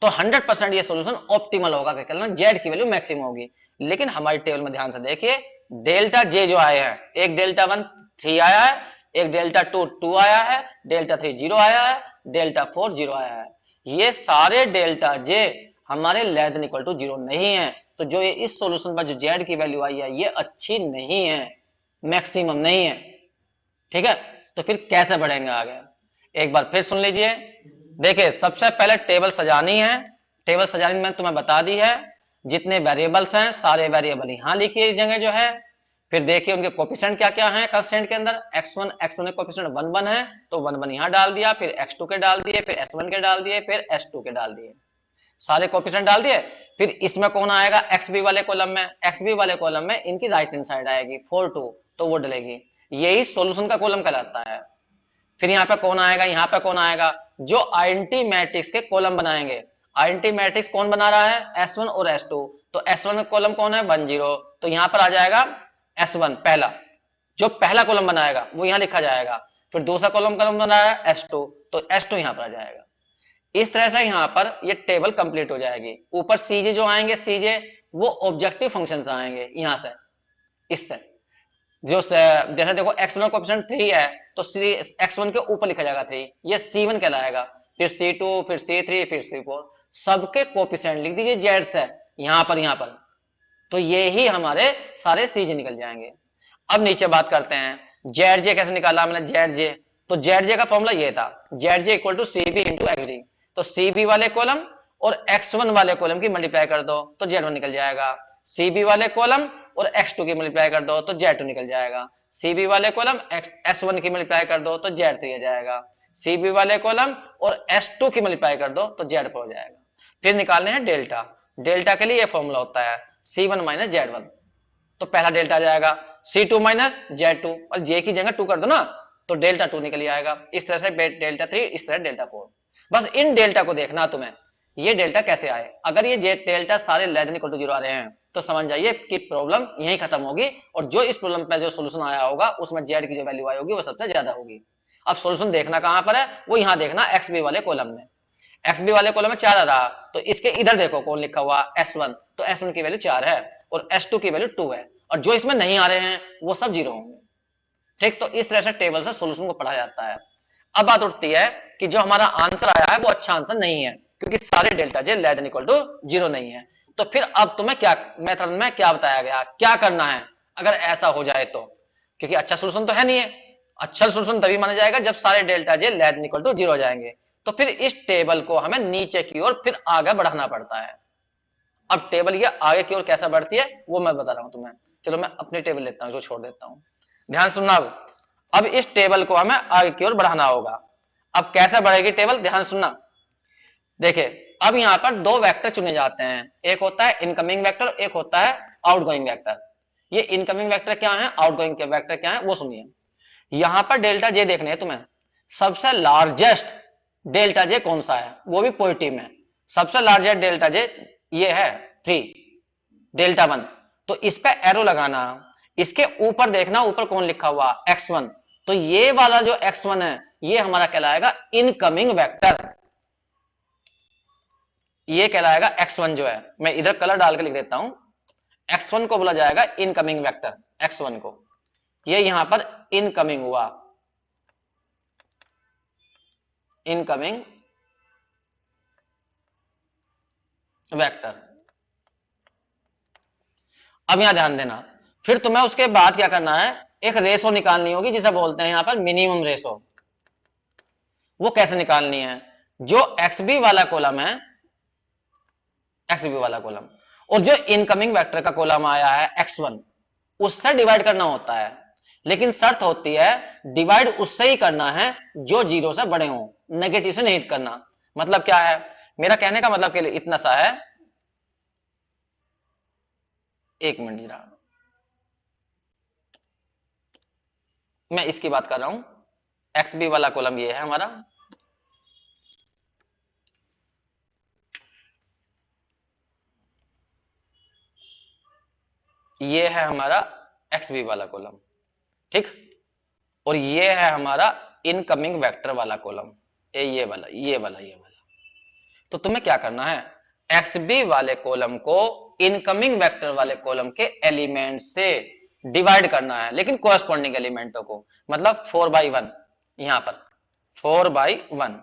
तो 100% ये सॉल्यूशन ऑप्टिमल होगा, क्या कहना जेड की वैल्यू मैक्सिमम होगी। लेकिन हमारी टेबल में ध्यान से देखिए, डेल्टा जे जो आए हैं, एक डेल्टा 1 3 आया है, एक डेल्टा 2 2 आया है, डेल्टा 3 0 आया है, डेल्टा 4 0 आया है। ये सारे डेल्टा जे हमारे लेस देन इक्वल टू 0 नहीं है। तो जो ये इस सॉल्यूशन पर जो जेड की वैल्यू आई है ये अच्छी नहीं है, मैक्सिमम नहीं है। ठीक है, तो फिर कैसे बढ़ेंगे आगे, एक बार फिर सुन लीजिए। देखिए सबसे पहले टेबल सजानी है, टेबल सजानी मैंने तुम्हें बता दी है। जितने वेरिएबल्स हैं सारे वेरिएबल यहां लिखिए इस जगह जो है। फिर देखिए उनके कोफिशिएंट क्या क्या हैं कंस्टेंट के अंदर, x1 के कोफिशिएंट 1 1 है तो 1 1 यहां डाल दिया, फिर x2 के डाल दिए, फिर s1 के डाल दिए, फिर s2 के डाल दिए, सारे कोफिशिएंट डाल दिए। फिर इसमें कौन आएगा, xb वाले कॉलम में, xb वाले कॉलम में इनकी राइट हैंड साइड आएगी 4 2, तो वो डलेगी, यही सॉल्यूशन का कॉलम कहलाता है। फिर यहाँ पे कौन आएगा, यहाँ पे कौन आएगा, जो आइडेंटिटी मैट्रिक्स के कॉलम बनाएंगे। आइडेंटिटी मैट्रिक्स कौन बना रहा है, S1 और S2, तो S1 का कॉलम कौन है 1 0, तो यहाँ पर आ जाएगा S1 पहला, जो पहला कॉलम बनाएगा वो यहाँ लिखा जाएगा। फिर दूसरा कॉलम बना रहा है S2, तो S2 यहाँ पर आ जाएगा। इस तरह से यहाँ पर ये टेबल कंप्लीट हो जाएगी। ऊपर सीजे जो आएंगे, सीजे वो ऑब्जेक्टिव फंक्शन यहाँ से, इससे जो जैसे देखो x1 कोएफिशिएंट 3 है तो x1 के ऊपर लिखा जाएगा 3, ये c1 कहलाएगा, फिर c2, फिर c3, फिर c4, सबके कोएफिशिएंट लिख दीजिए जेड से यहाँ पर, तो ये ही हमारे सारे सीजे निकल जाएंगे। अब नीचे बात करते हैं जेड जे कैसे निकाला हमने, जेड जे, तो जेड जे का फॉर्मूला ये था, Z J equal to CB into XD, तो सीबी वाले कॉलम और x1 वाले कॉलम की मल्टीप्लाई कर दो तो z1 निकल जाएगा, सीबी वाले कॉलम और x2 की मल्टीप्लाई कर दो तो z2 निकल जाएगा, सीबी वाले कॉलम s1 की मल्टीप्लाई कर दो तो z3 आ जाएगा, सीबी वाले कॉलम और s2 की मल्टीप्लाई कर दो तो z4 हो जाएगा। फिर निकालने हैं डेल्टा, डेल्टा के लिए यह फॉर्मूला होता है c1 माइनस z1, तो पहला डेल्टा आ जाएगा c2 माइनस z2, और j की जगह 2 कर दो ना तो डेल्टा 2 निकल आएगा। इस तरह से डेल्टा 3, इस तरह डेल्टा 4। बस इन डेल्टा को देखना तुम्हें, ये डेल्टा कैसे आए। अगर ये डेल्टा सारे लेस देन इक्वल टू 0 आ रहे हैं तो समझ जाइए कि प्रॉब्लम यहीं खत्म होगी, और जो इस प्रॉब्लम पे जो सोल्यूशन आया होगा उसमें जेड की जो वैल्यू आई होगी वो सबसे ज्यादा होगी। अब सोल्यूशन देखना कहां पर है, वो यहां देखना एक्सबी वाले कॉलम में। एक्सबी वाले कॉलम में 4 आ रहा तो इसके इधर देखो कौन लिखा हुआ S1, तो S1 की वैल्यू 4 है और S2 की वैल्यू 2 है, और जो इसमें नहीं आ रहे हैं वो सब 0 होंगे। ठीक, तो इस तरह से टेबल से सोल्यूशन को पढ़ा जाता है। अब बात उठती है कि जो हमारा आंसर आया है वो अच्छा आंसर नहीं है, क्योंकि सारे delta J less than equal to 0 नहीं है। तो फिर अब तुम्हें क्या मेथड में क्या बताया गया, क्या करना है अगर ऐसा हो जाए तो, क्योंकि अच्छा सोल्यूशन तो है नहीं है। अच्छा सोल्यूशन तभी माना जाएगा जब सारे delta J less than equal to 0 हो जाएंगे। तो फिर इस टेबल को हमें नीचे की ओर फिर आगे बढ़ाना पड़ता है। अब टेबल ये आगे की ओर कैसे बढ़ती है वो मैं बता रहा हूं तुम्हें। चलो मैं अपनी टेबल लेता हूं, जो छोड़ देता हूं, ध्यान सुनना। अब इस टेबल को हमें आगे की ओर बढ़ाना होगा। अब कैसे बढ़ेगी टेबल, ध्यान सुनना। देखिए अब यहां पर 2 वेक्टर चुने जाते हैं, एक होता है इनकमिंग वेक्टर, एक होता है आउटगोइंग वेक्टर। ये इनकमिंग वेक्टर क्या है, आउटगोइंग के वेक्टर क्या है वो सुनिए। यहां पर डेल्टा जे देखने हैं तुम्हें, सबसे लार्जेस्ट डेल्टा जे कौन सा है, वो भी पॉजिटिव में। सबसे लार्जेस्ट डेल्टा जे ये है 3 डेल्टा 1, तो इस पे एरो लगाना। इसके ऊपर देखना, ऊपर कौन लिखा हुआ x1, तो ये वाला जो x1 है ये हमारा कहलाएगा इनकमिंग वेक्टर, ये कहलाएगा x1 जो है, मैं इधर कलर डाल के लिख देता हूं, x1 को बोला जाएगा इनकमिंग वेक्टर, x1 को, ये यहां पर इनकमिंग हुआ, इनकमिंग वेक्टर। अब यहां ध्यान देना, फिर तुम्हें उसके बाद क्या करना है, एक रेशो निकालनी होगी जिसे बोलते हैं यहां पर मिनिमम रेशो। वो कैसे निकालनी है? जो XB वाला कॉलम है, XB वाला कॉलम, और जो इनकमिंग वेक्टर का कॉलम आया है X1, उससे डिवाइड करना होता है। लेकिन शर्त होती है डिवाइड उससे ही करना है जो 0 से बड़े हों, नेगेटिव से नहीं करना। मतलब क्या है मेरा कहने का मतलब के लिए इतना सा है, एक मिनट जरा, मैं इसकी बात कर रहा हूं। XB वाला कॉलम ये है हमारा, ये है हमारा XB वाला कॉलम, ठीक। और ये है हमारा इनकमिंग वेक्टर वाला कॉलम, ये वाला, ये वाला, ये वाला। तो तुम्हें क्या करना है, XB वाले कॉलम को इनकमिंग वेक्टर वाले कॉलम के एलिमेंट से डिवाइड करना है, लेकिन कोरस्पॉन्डिंग एलिमेंटों को। मतलब 4/1 यहां पर 4/1,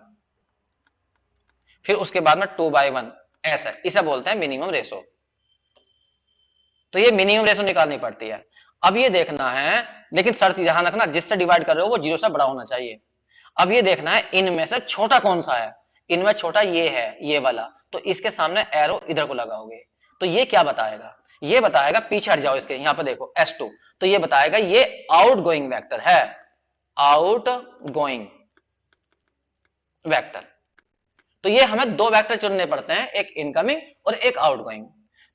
फिर उसके बाद में 2/1, ऐसा, इसे बोलते हैं मिनिमम रेशो। तो ये मिनिमम रेशो निकालनी पड़ती है। अब ये देखना है, लेकिन शर्त ध्यान रखना, जिससे डिवाइड कर रहे हो वो 0 से बड़ा होना चाहिए। अब ये देखना है इनमें से छोटा कौन सा है। इनमें छोटा ये है, ये वाला, तो इसके सामने एरो इधर को लगाओगे तो ये क्या बताएगा, ये बताएगा, पीछे हट जाओ इसके, यहां पर देखो S2, तो ये बताएगा ये आउट गोइंग वैक्टर है, आउट गोइंग वैक्टर। तो ये हमें दो वेक्टर चुनने पड़ते हैं, एक इनकमिंग और एक आउटगोइंग।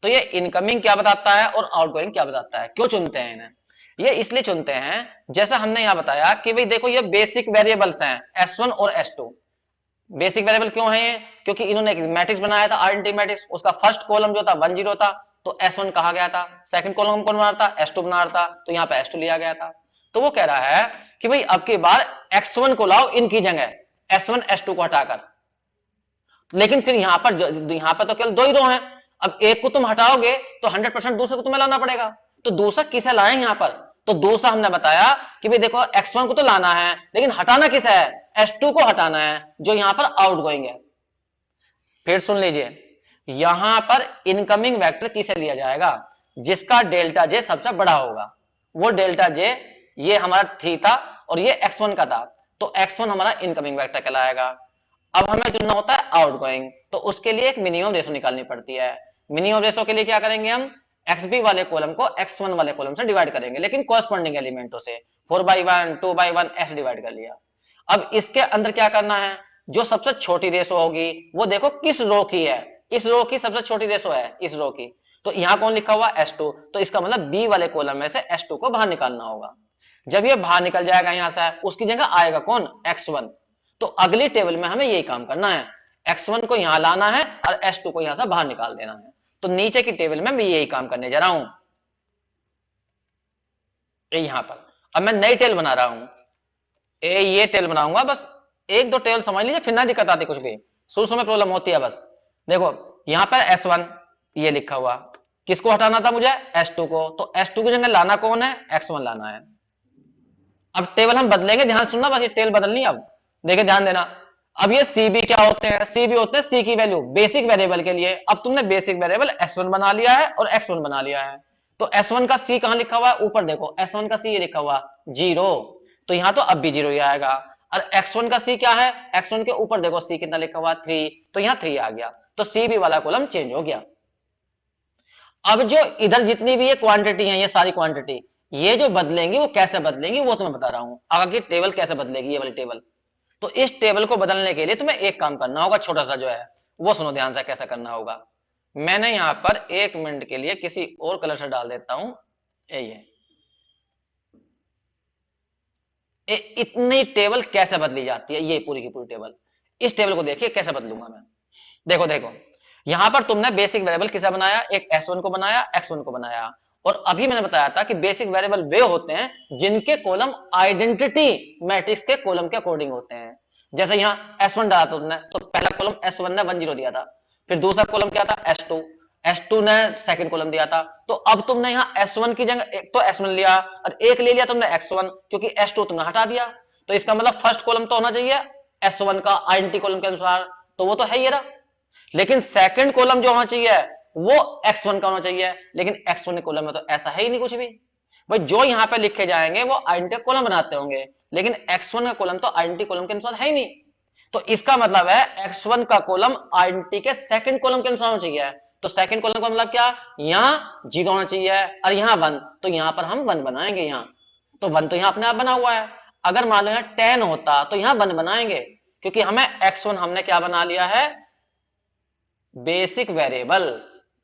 तो ये इनकमिंग क्या बताता है और आउटगोइंग क्या बताता है, क्यों चुनते हैं इन्हें? ये इसलिए चुनते हैं, जैसा हमने यहां बताया कि भाई देखो ये बेसिक वेरिएबल्स हैं S1 और S2। बेसिक वेरिएबल क्यों है ये? क्योंकि इन्होंने एक मैट्रिक्स बनाया था, आइडेंटिटी मैट्रिक्स, उसका फर्स्ट कॉलम जो था 1 0 था, तो S1 कहा गया था। सेकंड कॉलम कौन बना था, S2 बना था, तो यहाँ पे S2 लिया गया था। तो वो कह रहा है कि भाई अब की बार X1 को लाओ इनकी जगह, S1 S2 को हटाकर। लेकिन फिर यहां पर तो केवल दो ही रो हैं, अब एक को तुम हटाओगे तो 100% दूसरे को तुम्हें लाना पड़ेगा। तो दूसरा किसे लाए यहां पर? तो दूसरा हमने बताया कि भाई देखो X1 को तो लाना है, लेकिन हटाना किसे है, S2 को हटाना है, जो यहां पर आउट गोइंग है। फिर सुन लीजिए, यहां पर इनकमिंग वेक्टर किसे लिया जाएगा, जिसका डेल्टा जे सबसे बड़ा होगा। वो डेल्टा जे ये हमारा 3 था और ये X1 का था, तो X1 हमारा इनकमिंग वेक्टर कहलाएगा। अब हमें चुनना होता है आउटगोइंग, तो उसके लिए एक मिनिमम रेशो निकालनी पड़ती है। मिनिमम रेशो के लिए क्या करेंगे हम, XB वाले कॉलम को X1 वाले कॉलम से डिवाइड करेंगे, लेकिन कॉरस्पॉन्डिंग एलिमेंटों से। 4/1 2/1 ऐसे डिवाइड कर लिया। अब इसके अंदर क्या करना है, जो सबसे छोटी रेशो होगी वो देखो किस रो की है, इस रो की सबसे छोटी रेशो है, इस रो की। तो यहां कौन लिखा हुआ, S2, तो इसका मतलब B वाले कॉलम में से S2 को बाहर निकालना होगा। जब ये बाहर निकल जाएगा यहां से, उसकी जगह आएगा कौन, X1। तो अगली टेबल में हमें यही काम करना है, X1 को यहां लाना है और S2 को यहां से बाहर निकाल देना है। तो नीचे की टेबल में मैं यही काम करने जा रहा हूं, यहां पर। अब मैं नई टेबल बना रहा हूं, ये टेबल बनाऊंगा, बस एक दो टेबल समझ लीजिए, फिर ना दिक्कत आती कुछ भी, शुरू शुरू में प्रॉब्लम होती है बस। देखो यहां पर S1 ये लिखा हुआ, किसको हटाना था मुझे, S2 को, तो S2 की जगह लाना कौन है, X1 लाना है। अब टेबल हम बदलेंगे, ध्यान सुनना, बस ये टेबल बदलनी है। अब देखिए ध्यान देना, अब ये CB क्या होते हैं, CB होते हैं C की वैल्यू बेसिक वेरिएबल के लिए। अब तुमने बेसिक वेरिएबल S1 बना लिया है और X1 बना लिया है, तो S1 का C कहां लिखा हुआ है, ऊपर देखो S1 का C ये लिखा हुआ 0, तो यहां तो अब भी 0 ही आएगा। और X1 का C क्या है, X1 के ऊपर देखो C कितना लिखा हुआ 3, तो यहां 3 आ गया, तो CB वाला कॉलम चेंज हो गया। अब जो इधर जितनी भी ये क्वांटिटी है, ये सारी क्वांटिटी, ये जो बदलेंगी वो कैसे बदलेंगी वो तो मैं बता रहा हूं, आगे टेबल कैसे बदलेगी, ये वाली टेबल। तो इस टेबल को बदलने के लिए तुम्हें एक काम करना होगा, छोटा सा जो है वो सुनो ध्यान से कैसा करना होगा। मैंने यहां पर 1 मिनट के लिए किसी और कलर से डाल देता हूं, इतनी टेबल कैसे बदली जाती है, ये पूरी की पूरी टेबल। इस टेबल को देखिए कैसे बदलूंगा मैं। देखो देखो, यहां पर तुमने बेसिक वेरिएबल किसे बनाया, एक S1 को बनाया, X1 को बनाया। और अभी मैंने बताया था कि बेसिक वेरिएबल वे होते हैं जिनके कॉलम आइडेंटिटी मैट्रिक्स के कॉलम के अकॉर्डिंग होते हैं। जैसे यहां S1 डाला था तुमने, तो पहला कॉलम S1 ने 1 0 दिया था, फिर दूसरा कॉलम क्या था, S2, S2 ने सेकंड कॉलम दिया था। तो अब तुमने यहाँ S1 की जगह एक तो S1 लिया और एक ले लिया तुमने X1, क्योंकि S2 तुमने हटा दिया। तो इसका मतलब फर्स्ट कॉलम तो होना चाहिए S1 का आइडेंटिटी कॉलम के अनुसार, तो वो तो है ही रहा। लेकिन सेकंड कॉलम जो होना चाहिए वो X1 का होना चाहिए, लेकिन X1 कॉलम में तो ऐसा है ही नहीं कुछ भी। भाई जो यहां पे लिखे जाएंगे वो आइडेंटिटी कॉलम बनाते होंगे, लेकिन X1 का कॉलम तो आइडेंटिटी कॉलम के अनुसार है ही नहीं। तो इसका मतलब है x1 का कॉलम आइडेंटिटी के सेकंड कॉलम के अनुसार होना चाहिए। तो सेकंड कॉलम का मतलब क्या, यहां 0 होना चाहिए और यहां 1, तो यहां पर हम 1 बनाएंगे। यहां तो 1 तो यहां अपने आप बना हुआ है। अगर मान लो यहां 10 होता तो यहां 1 बनाएंगे, क्योंकि हमें x1 हमने क्या बना लिया है, बेसिक वेरिएबल।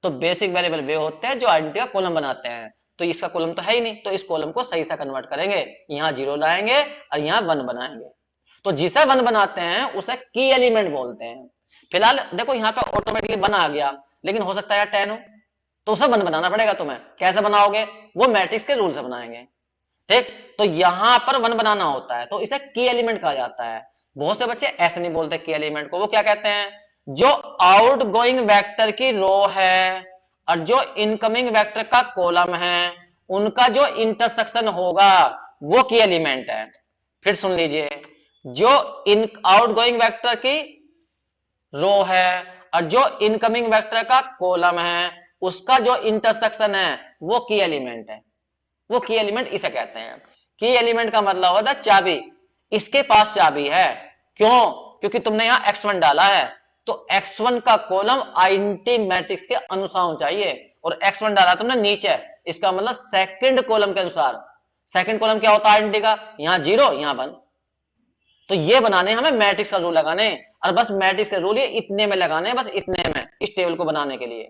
तो बेसिक वेरिएबल वे होते हैं जो आइडेंटिटी का कॉलम बनाते हैं। तो इसका कॉलम तो है ही नहीं, तो इस कॉलम को सही से कन्वर्ट करेंगे, यहां 0 लाएंगे और यहां 1 बनाएंगे। तो जिसे 1 बनाते हैं उसे की एलिमेंट बोलते हैं। फिलहाल देखो यहां पे ऑटोमेटिकली 1 आ गया, लेकिन हो सकता है यार 10 हो, तो उसे 1 बनाना पड़ेगा तुम्हें। कैसे बनाओगे, वो मैट्रिक्स के रूल से बनाएंगे। ठीक, तो यहां पर 1 बनाना होता है, तो इसे की एलिमेंट कहा जाता है। बहुत से बच्चे ऐसे नहीं बोलते की एलिमेंट को, वो क्या कहते हैं, जो आउटगोइंग वेक्टर की रो है और जो इनकमिंग वेक्टर का कॉलम है, उनका जो इंटरसेक्शन होगा वो की एलिमेंट है। फिर सुन लीजिए, जो इन आउटगोइंग वेक्टर की रो है और जो इनकमिंग वेक्टर का कॉलम है, उसका जो इंटरसेक्शन है वो की एलिमेंट है। वो की एलिमेंट इसे कहते हैं। की एलिमेंट का मतलब होता है चाबी, इसके पास चाबी है। क्यों, क्योंकि तुमने यहां x1 डाला है, तो x1 का कॉलम आइडेंटिटी मैट्रिक्स के अनुसार होना चाहिए, और x1 डाला तुमने नीचे, इसका मतलब सेकंड कॉलम के अनुसार। सेकंड कॉलम क्या होता है आइडेंटिटी का, यहां 0 यहां 1। तो ये बनाने हमें मैट्रिक्स का रूल लगाने, और बस मैट्रिक्स के रूल ये इतने में लगाने, बस इतने में, इस टेबल को बनाने के लिए।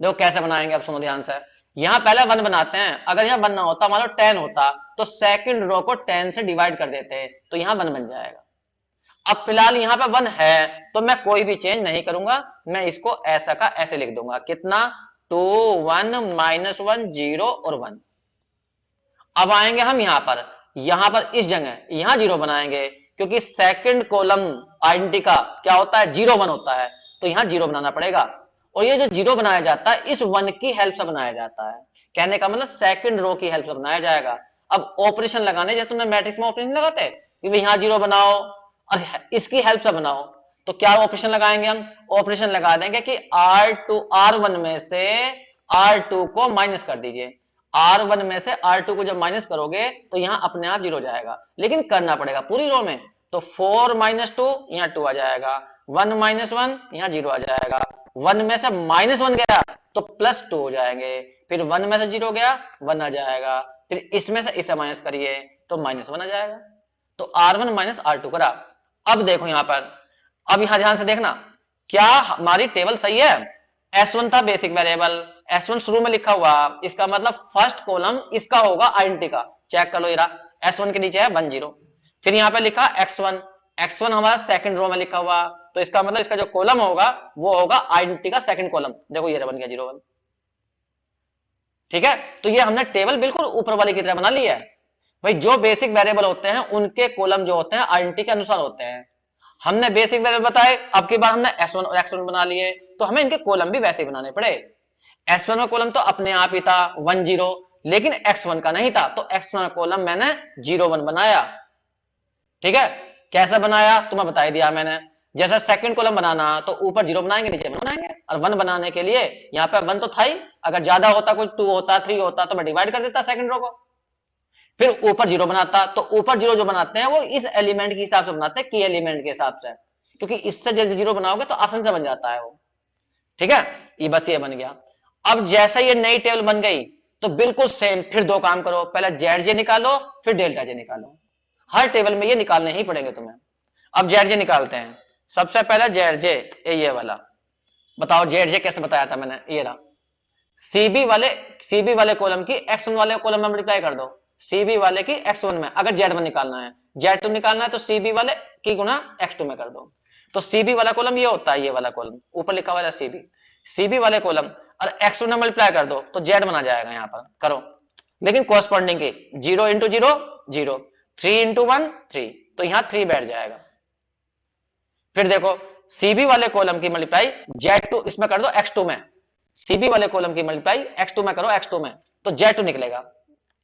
देखो कैसे बनाएंगे, अब सुनो ध्यान से। यहां पहले 1 बनाते हैं, अगर यहां 1 ना होता, मान लो 10 होता, तो सेकंड रो को 10 से डिवाइड कर देते, तो यहां 1 बन जाएगा। अब फिलहाल यहां पे 1 है, तो मैं कोई भी चेंज नहीं करूंगा, मैं इसको ऐसा का ऐसे लिख दूंगा, कितना, 2 1 -1 0 और 1। अब आएंगे हम यहां पर इस जगह यहां 0 बनाएंगे, क्योंकि सेकंड कॉलम आइडेंटिटी का क्या होता है, 0 1 होता है, तो यहां 0 बनाना पड़ेगा। और ये जो 0 बनाया जाता है, इस 1 की हेल्प से बनाया जाता है। कहने का मतलब सेकंड रो की हेल्प से बनाया जाएगा। अब ऑपरेशन लगाने, जैसे तुमने मैट्रिक्स में ऑपरेशन लगाते कि भाई यहां 0 बनाओ और इसकी हेल्प से बनाओ, तो क्या ऑपरेशन लगाएंगे हम, ऑपरेशन लगा देंगे कि R1 में से R2 को माइनस कर दीजिए। R1 में से R2 को जब माइनस करोगे तो यहां अपने आप 0 जाएगा, लेकिन करना पड़ेगा पूरी रो में। तो 4 - 2 यहां 2 आ जाएगा, 1 - 1 यहां 0 आ जाएगा, 1 में से -1 गया तो +2 हो जाएंगे, फिर 1 में से 0 गया 1 आ जाएगा, फिर इसमें से इसे माइनस करिए तो -1 आ जाएगा। तो R1 - R2 करा। अब देखो यहां पर, अब यहां ध्यान से देखना, क्या हमारी टेबल सही है। S1 था बेसिक वेरिएबल, S1 शुरू में लिखा हुआ, इसका मतलब फर्स्ट कॉलम इसका होगा आइडेंटिटी का। चेक कर लो, ये रहा S1 के नीचे है 1 0। फिर यहां पे लिखा x1, x1 हमारा सेकंड रो में लिखा हुआ, तो इसका मतलब इसका जो कॉलम होगा वो होगा आइडेंटिटी का सेकंड कॉलम। देखो ये बन गया 0 1। ठीक है, तो ये हमने टेबल बिल्कुल ऊपर वाले की तरह बना ली है। भाई जो बेसिक वेरिएबल होते हैं उनके कॉलम जो होते हैं आइडेंटिटी के अनुसार होते हैं। हमने बेसिक वेरिएबल बताए, अब की बार हमने S1 और X1 बना लिए, तो हमें इनके कॉलम भी वैसे ही बनाने पड़े। S1 का कॉलम तो अपने आप ही था 1 0, लेकिन X1 का नहीं था, तो X1 का कॉलम मैंने 0 1 बनाया। ठीक है, कैसे बनाया तुम्हें बता दिया मैंने। जैसे सेकंड कॉलम बनाना, तो ऊपर 0 बनाएंगे नीचे 1 बनाएंगे, और 1 बनाने के लिए यहाँ पे 1 तो था ही, अगर ज्यादा होता कुछ 2 होता 3 होता तो मैं डिवाइड कर देता सेकंड रो को। फिर ऊपर 0 बनाता, तो ऊपर 0 जो बनाते हैं वो इस एलिमेंट के हिसाब से बनाते हैं, की एलिमेंट के हिसाब से, क्योंकि इससे जल्दी 0 बनाओगे तो आसान से बन जाता है वो। ठीक है, ये बस ये बन गया। अब जैसे ये नई टेबल बन गई, तो बिल्कुल सेम फिर 2 काम करो, पहले ZJ निकालो फिर डेल्टा J निकालो। हर टेबल में ये निकालने ही पड़ेंगे तुम्हें। अब ZJ निकालते हैं। सबसे पहले ZJ, ये वाला बताओ ZJ कैसे बताया था मैंने, ये रहा। CB वाले कॉलम की X1 वाले कॉलम में मल्टीप्लाई कर दो, CB वाले की X1 में। अगर Z1 निकालना है, Z2 निकालना है, तो CB वाले की गुना X2 में कर दो। तो CB वाला कॉलम ये होता है, ये वाला कॉलम ऊपर लिखा हुआ है CB वाले कॉलम, और X1 में मल्टीप्लाई कर दो तो Z बना जाएगा। यहां पर करो, लेकिन कॉरस्पॉन्डिंग की 0 × 0 0, 3 × 1 3, तो यहां 3 बैठ जाएगा। फिर देखो CB वाले कॉलम की मल्टीप्लाई Z2 इसमें कर दो X2 में, CB वाले कॉलम की मल्टीप्लाई X2 में करो, X2 में तो Z2 निकलेगा।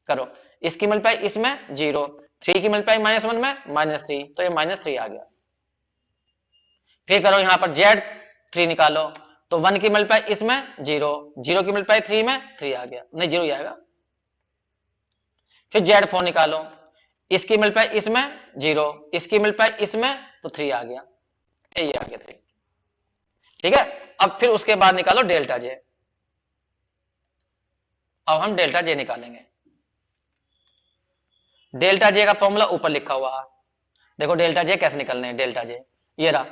करो, इसकी मल्टीप्लाई इसमें 0, 3 की मल्टीप्लाई -1 में -3, तो ये -3 आ गया। फिर करो यहां पर Z3 निकालो, तो 1 की मल्टीप्लाई इसमें 0, 0 की मल्टीप्लाई 3 में 3 आ गया, नहीं 0 ही आएगा। फिर Z4 निकालो, इसकी मल्टीप्लाई इसमें 0, इसकी मल्टीप्लाई इसमें तो 3 आ गया, ये आ गया 3। ठीक है, अब फिर उसके बाद निकालो डेल्टा जे। अब हम डेल्टा जे निकालेंगे। डेल्टा जे का फॉर्मूला ऊपर लिखा हुआ है, देखो डेल्टा जे कैसे निकलने हैं। डेल्टा जे ये रहा,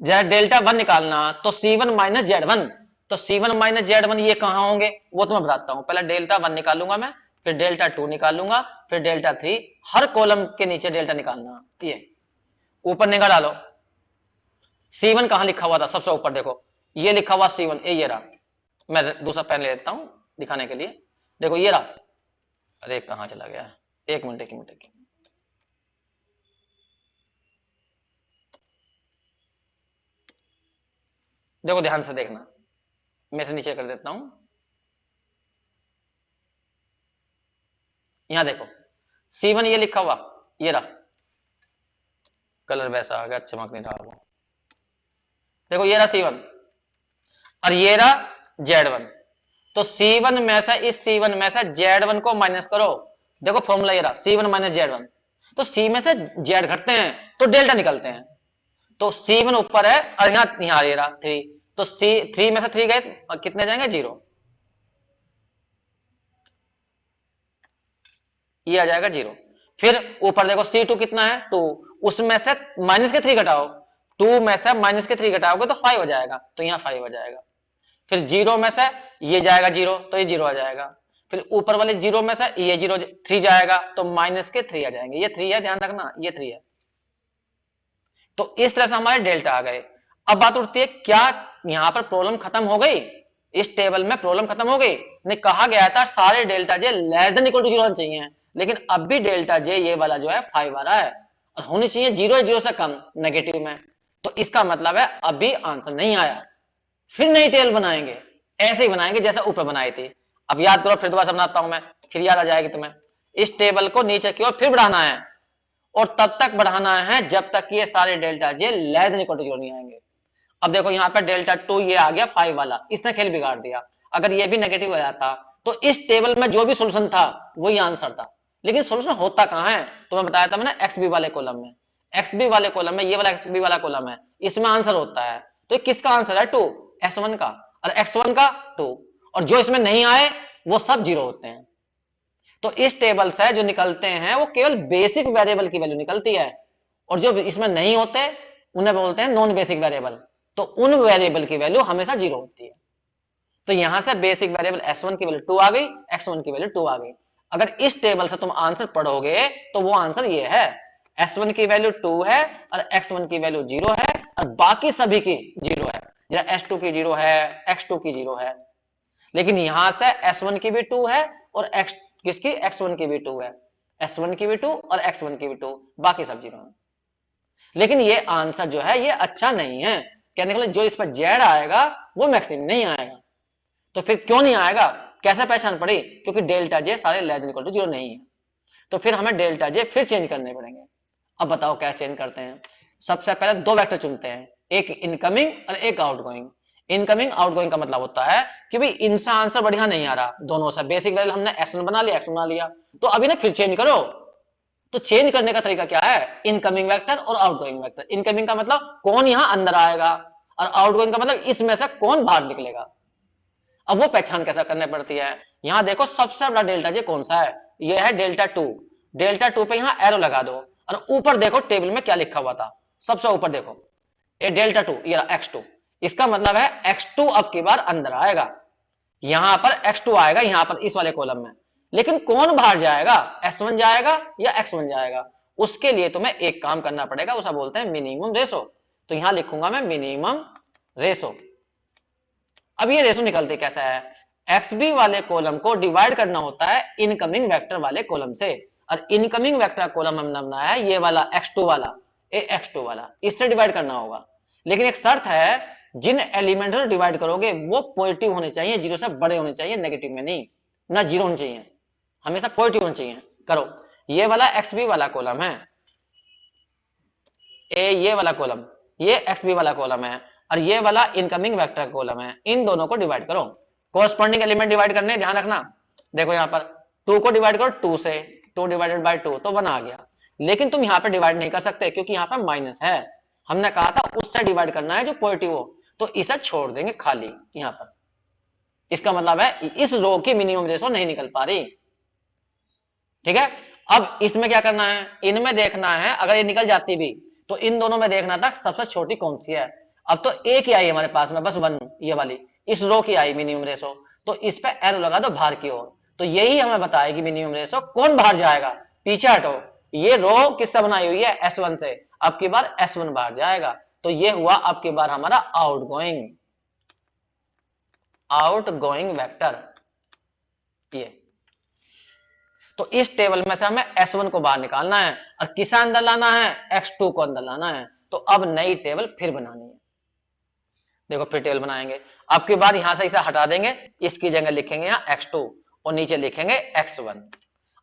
जब डेल्टा 1 निकालना तो C1 माइनस Z1, तो C1 माइनस Z1 ये कहां होंगे वो तो मैं बताता हूं। पहले डेल्टा 1 निकालूंगा मैं, फिर डेल्टा 2 निकालूंगा, फिर डेल्टा 3, हर कॉलम के नीचे डेल्टा निकालना। ये ऊपर निकाल डालो। C1 कहां लिखा हुआ था, सबसे ऊपर देखो, ये लिखा हुआ C1, ये रहा। मैं दूसरा पेन ले लेता हूं दिखाने के लिए। देखो ये रहा, अरे कहां चला गया, एक मिनट एक मिनट एक मिनट। देखो ध्यान से देखना, मैं से नीचे कर देता हूं। यहां देखो C1 ये लिखा हुआ, ये रहा, कलर वैसा आ गया, चमक नहीं रहा वो। देखो ये रहा C1 और ये रहा Z1, तो C1 में से, इस C1 में से Z1 को माइनस करो। देखो फॉर्मूला ये रहा, C1 माइनस Z1, तो C में से Z घटते हैं तो डेल्टा निकलते हैं। तो C1 ऊपर है और यहाँ ये रहा 3, तो C3 में से 3 गए, कितने जाएंगे 0, ये आ जाएगा 0। फिर ऊपर देखो C2 कितना है 2, उसमें से माइनस के 3 घटाओ, 2 में से माइनस के 3 घटाओगे तो 5 हो जाएगा, तो यहाँ 5 हो जाएगा। फिर 0 में से ये जाएगा 0, तो ये 0 आ जाएगा। फिर ऊपर वाले 0 में से ये 0 3 जाएगा, तो माइनस के 3 आ जाएंगे। ये 3 है, ध्यान रखना ये 3 है। तो इस तरह से हमारे डेल्टा आ गए। अब बात उठती है, क्या यहां पर प्रॉब्लम खत्म हो गई, इस टेबल में प्रॉब्लम खत्म हो गई? नहीं, कहा गया था सारे delta J less than equal to 0 होना चाहिए, लेकिन अब भी डेल्टा जे ये वाला जो है 5 आ रहा है और होनी चाहिए 0 से कम नेगेटिव में। तो इसका मतलब है अभी आंसर नहीं आया। फिर नई टेबल बनाएंगे, ऐसे ही बनाएंगे जैसे ऊपर बनाई थी। अब याद करो, फिर दोबारा बनाता हूं मैं, फिर याद आ जाएगी तुम्हें। इस टेबल को नीचे की ओर फिर बढ़ाना है और तब तक बढ़ाना है जब तक ये सारे delta J less than equal to 0 नहीं आएंगे। अब देखो यहाँ पे डेल्टा 2 ये आ गया 5 वाला, इसने खेल बिगाड़ दिया। अगर ये भी नेगेटिव हो जाता तो इस टेबल में जो भी सोल्यूशन था वही आंसर था, लेकिन सोल्यूशन होता कहां है, तो मैं बताया था मैंने XB वाले कॉलम में। XB वाले कॉलम में, ये वाला XB वाला कॉलम है, इसमें आंसर होता है। तो किसका आंसर है 2, S1 का, और X1 का 2, और जो इसमें नहीं आए वो सब 0 होते हैं। तो इस टेबल से जो निकलते हैं वो केवल बेसिक वेरिएबल की वैल्यू निकलती है, और जो इसमें नहीं होते उन्हें बोलते हैं नॉन बेसिक वेरिएबल। तो उन वेरिएबल की वैल्यू हमेशा 0 होती है। तो यहां से बेसिक वेरिएबल S1 की वैल्यू 2 आ गई, X1 की वैल्यू 2 आ गई। अगर इस टेबल से तुम आंसर पढ़ोगे तो वो आंसर ये है, S1 की वैल्यू 2 है और X1 की वैल्यू 0 है और बाकी सभी की 0 है, जैसे S2 की 0 है, X2 की 0 है। लेकिन यहां से S1 की भी 2 है और किसकी, X1 की भी 2 है, S1 की भी 2 और X1 की भी 2, बाकी सब 0 है। लेकिन ये आंसर जो है ये अच्छा नहीं है, कहने के लिए जो इस पर जेड आएगा वो मैक्सिमम नहीं आएगा। तो फिर क्यों नहीं आएगा, कैसे पहचान पड़ी, क्योंकि डेल्टा जे सारे लेस देन इक्वल टू 0 नहीं है। तो फिर हमें डेल्टा जे फिर चेंज करने पड़ेंगे। अब बताओ कैसे चेंज करते हैं। सबसे पहले 2 वेक्टर चुनते हैं, एक इनकमिंग और एक आउटगोइंग। इनकमिंग आउटगोइंग का मतलब होता है कि भाई इनसा आंसर बढ़िया नहीं आ रहा, दोनों से बेसिक वैल्यू हमने S1 बना लिया, X1 बना लिया, तो अभी ना फिर चेंज करो। तो चेंज करने का तरीका क्या है, इनकमिंग वेक्टर और आउटगोइंग वेक्टर। इनकमिंग का मतलब कौन यहां अंदर आएगा, और आउटगोइंग का मतलब इसमें से कौन बाहर निकलेगा। अब वो पहचान कैसे करनी पड़ती है, यहां देखो सबसे बड़ा डेल्टा जे कौन सा है, ये है डेल्टा 2। डेल्टा 2 पे यहां एरो लगा दो और ऊपर देखो टेबल में क्या लिखा हुआ था, सबसे ऊपर देखो ये डेल्टा 2, ये X2। इसका मतलब है X2 अब की बार अंदर आएगा, यहां पर X2 आएगा, यहां पर इस वाले कॉलम में। लेकिन कौन बाहर जाएगा, S1 जाएगा या X1 जाएगा। उसके लिए तुम्हें एक काम करना पड़ेगा, उसे बोलते हैं मिनिमम रेशो। तो यहां लिखूंगा मैं मिनिमम रेशो। अब ये रेशो निकलती कैसा है, XB वाले कॉलम को डिवाइड करना होता है इनकमिंग वेक्टर वाले कॉलम से, और इनकमिंग वेक्टर कॉलम हमने बनाया है ये वाला X2 वाला, ये X2 वाला, इससे डिवाइड करना होगा। लेकिन एक शर्त है, जिन एलिमेंट से डिवाइड करोगे वो पॉजिटिव होने चाहिए, 0 से बड़े होने चाहिए, नेगेटिव में नहीं, ना 0 होने चाहिए, हमेशा पॉजिटिव होने चाहिए। करो, ये वाला XB वाला कॉलम है, ये वाला कॉलम, ये XB वाला कॉलम है, और ये वाला इनकमिंग वेक्टर कॉलम है। इन दोनों को डिवाइड करो, कोरस्पॉन्डिंग एलिमेंट डिवाइड करने, ध्यान रखना। देखो यहाँ पर 2 को डिवाइड करो 2 से, 2 डिवाइडेड बाय 2 तो 1 आ गया। लेकिन तुम यहाँ पे डिवाइड नहीं कर सकते क्योंकि यहाँ पर माइनस है, हमने कहा था उससे डिवाइड करना है जो पॉजिटिव हो, तो इसे छोड़ देंगे खाली यहां पर। इसका मतलब है इस रो की मिनिमम रेशो नहीं निकल पा रही, ठीक है। अब इसमें क्या करना है, इनमें देखना है, अगर ये निकल जाती भी तो इन दोनों में देखना था सबसे छोटी कौन सी है। अब तो एक ही आई हमारे पास में, बस वन, ये वाली इस रो की आई मिनिमम रेशो, तो इस पे एरो लगा दो बाहर की ओर, तो यही हमें बताएगी मिनिमम रेशो कौन बाहर जाएगा, पीछे हटो। ये रो किससे बनाई हुई है, S1 से, अब की बार S1 बाहर जाएगा, तो ये हुआ अब की बार हमारा आउटगोइंग वेक्टर। ये तो इस टेबल में से हमें S1 को बाहर निकालना है और किसे अंदर लाना है, X2 को अंदर लाना है। तो अब नई टेबल फिर बनानी है, देखो फिर टेबल बनाएंगे। अब की बार यहां से इसे हटा देंगे, इसकी जगह लिखेंगे यहाँ X2 और नीचे लिखेंगे X1।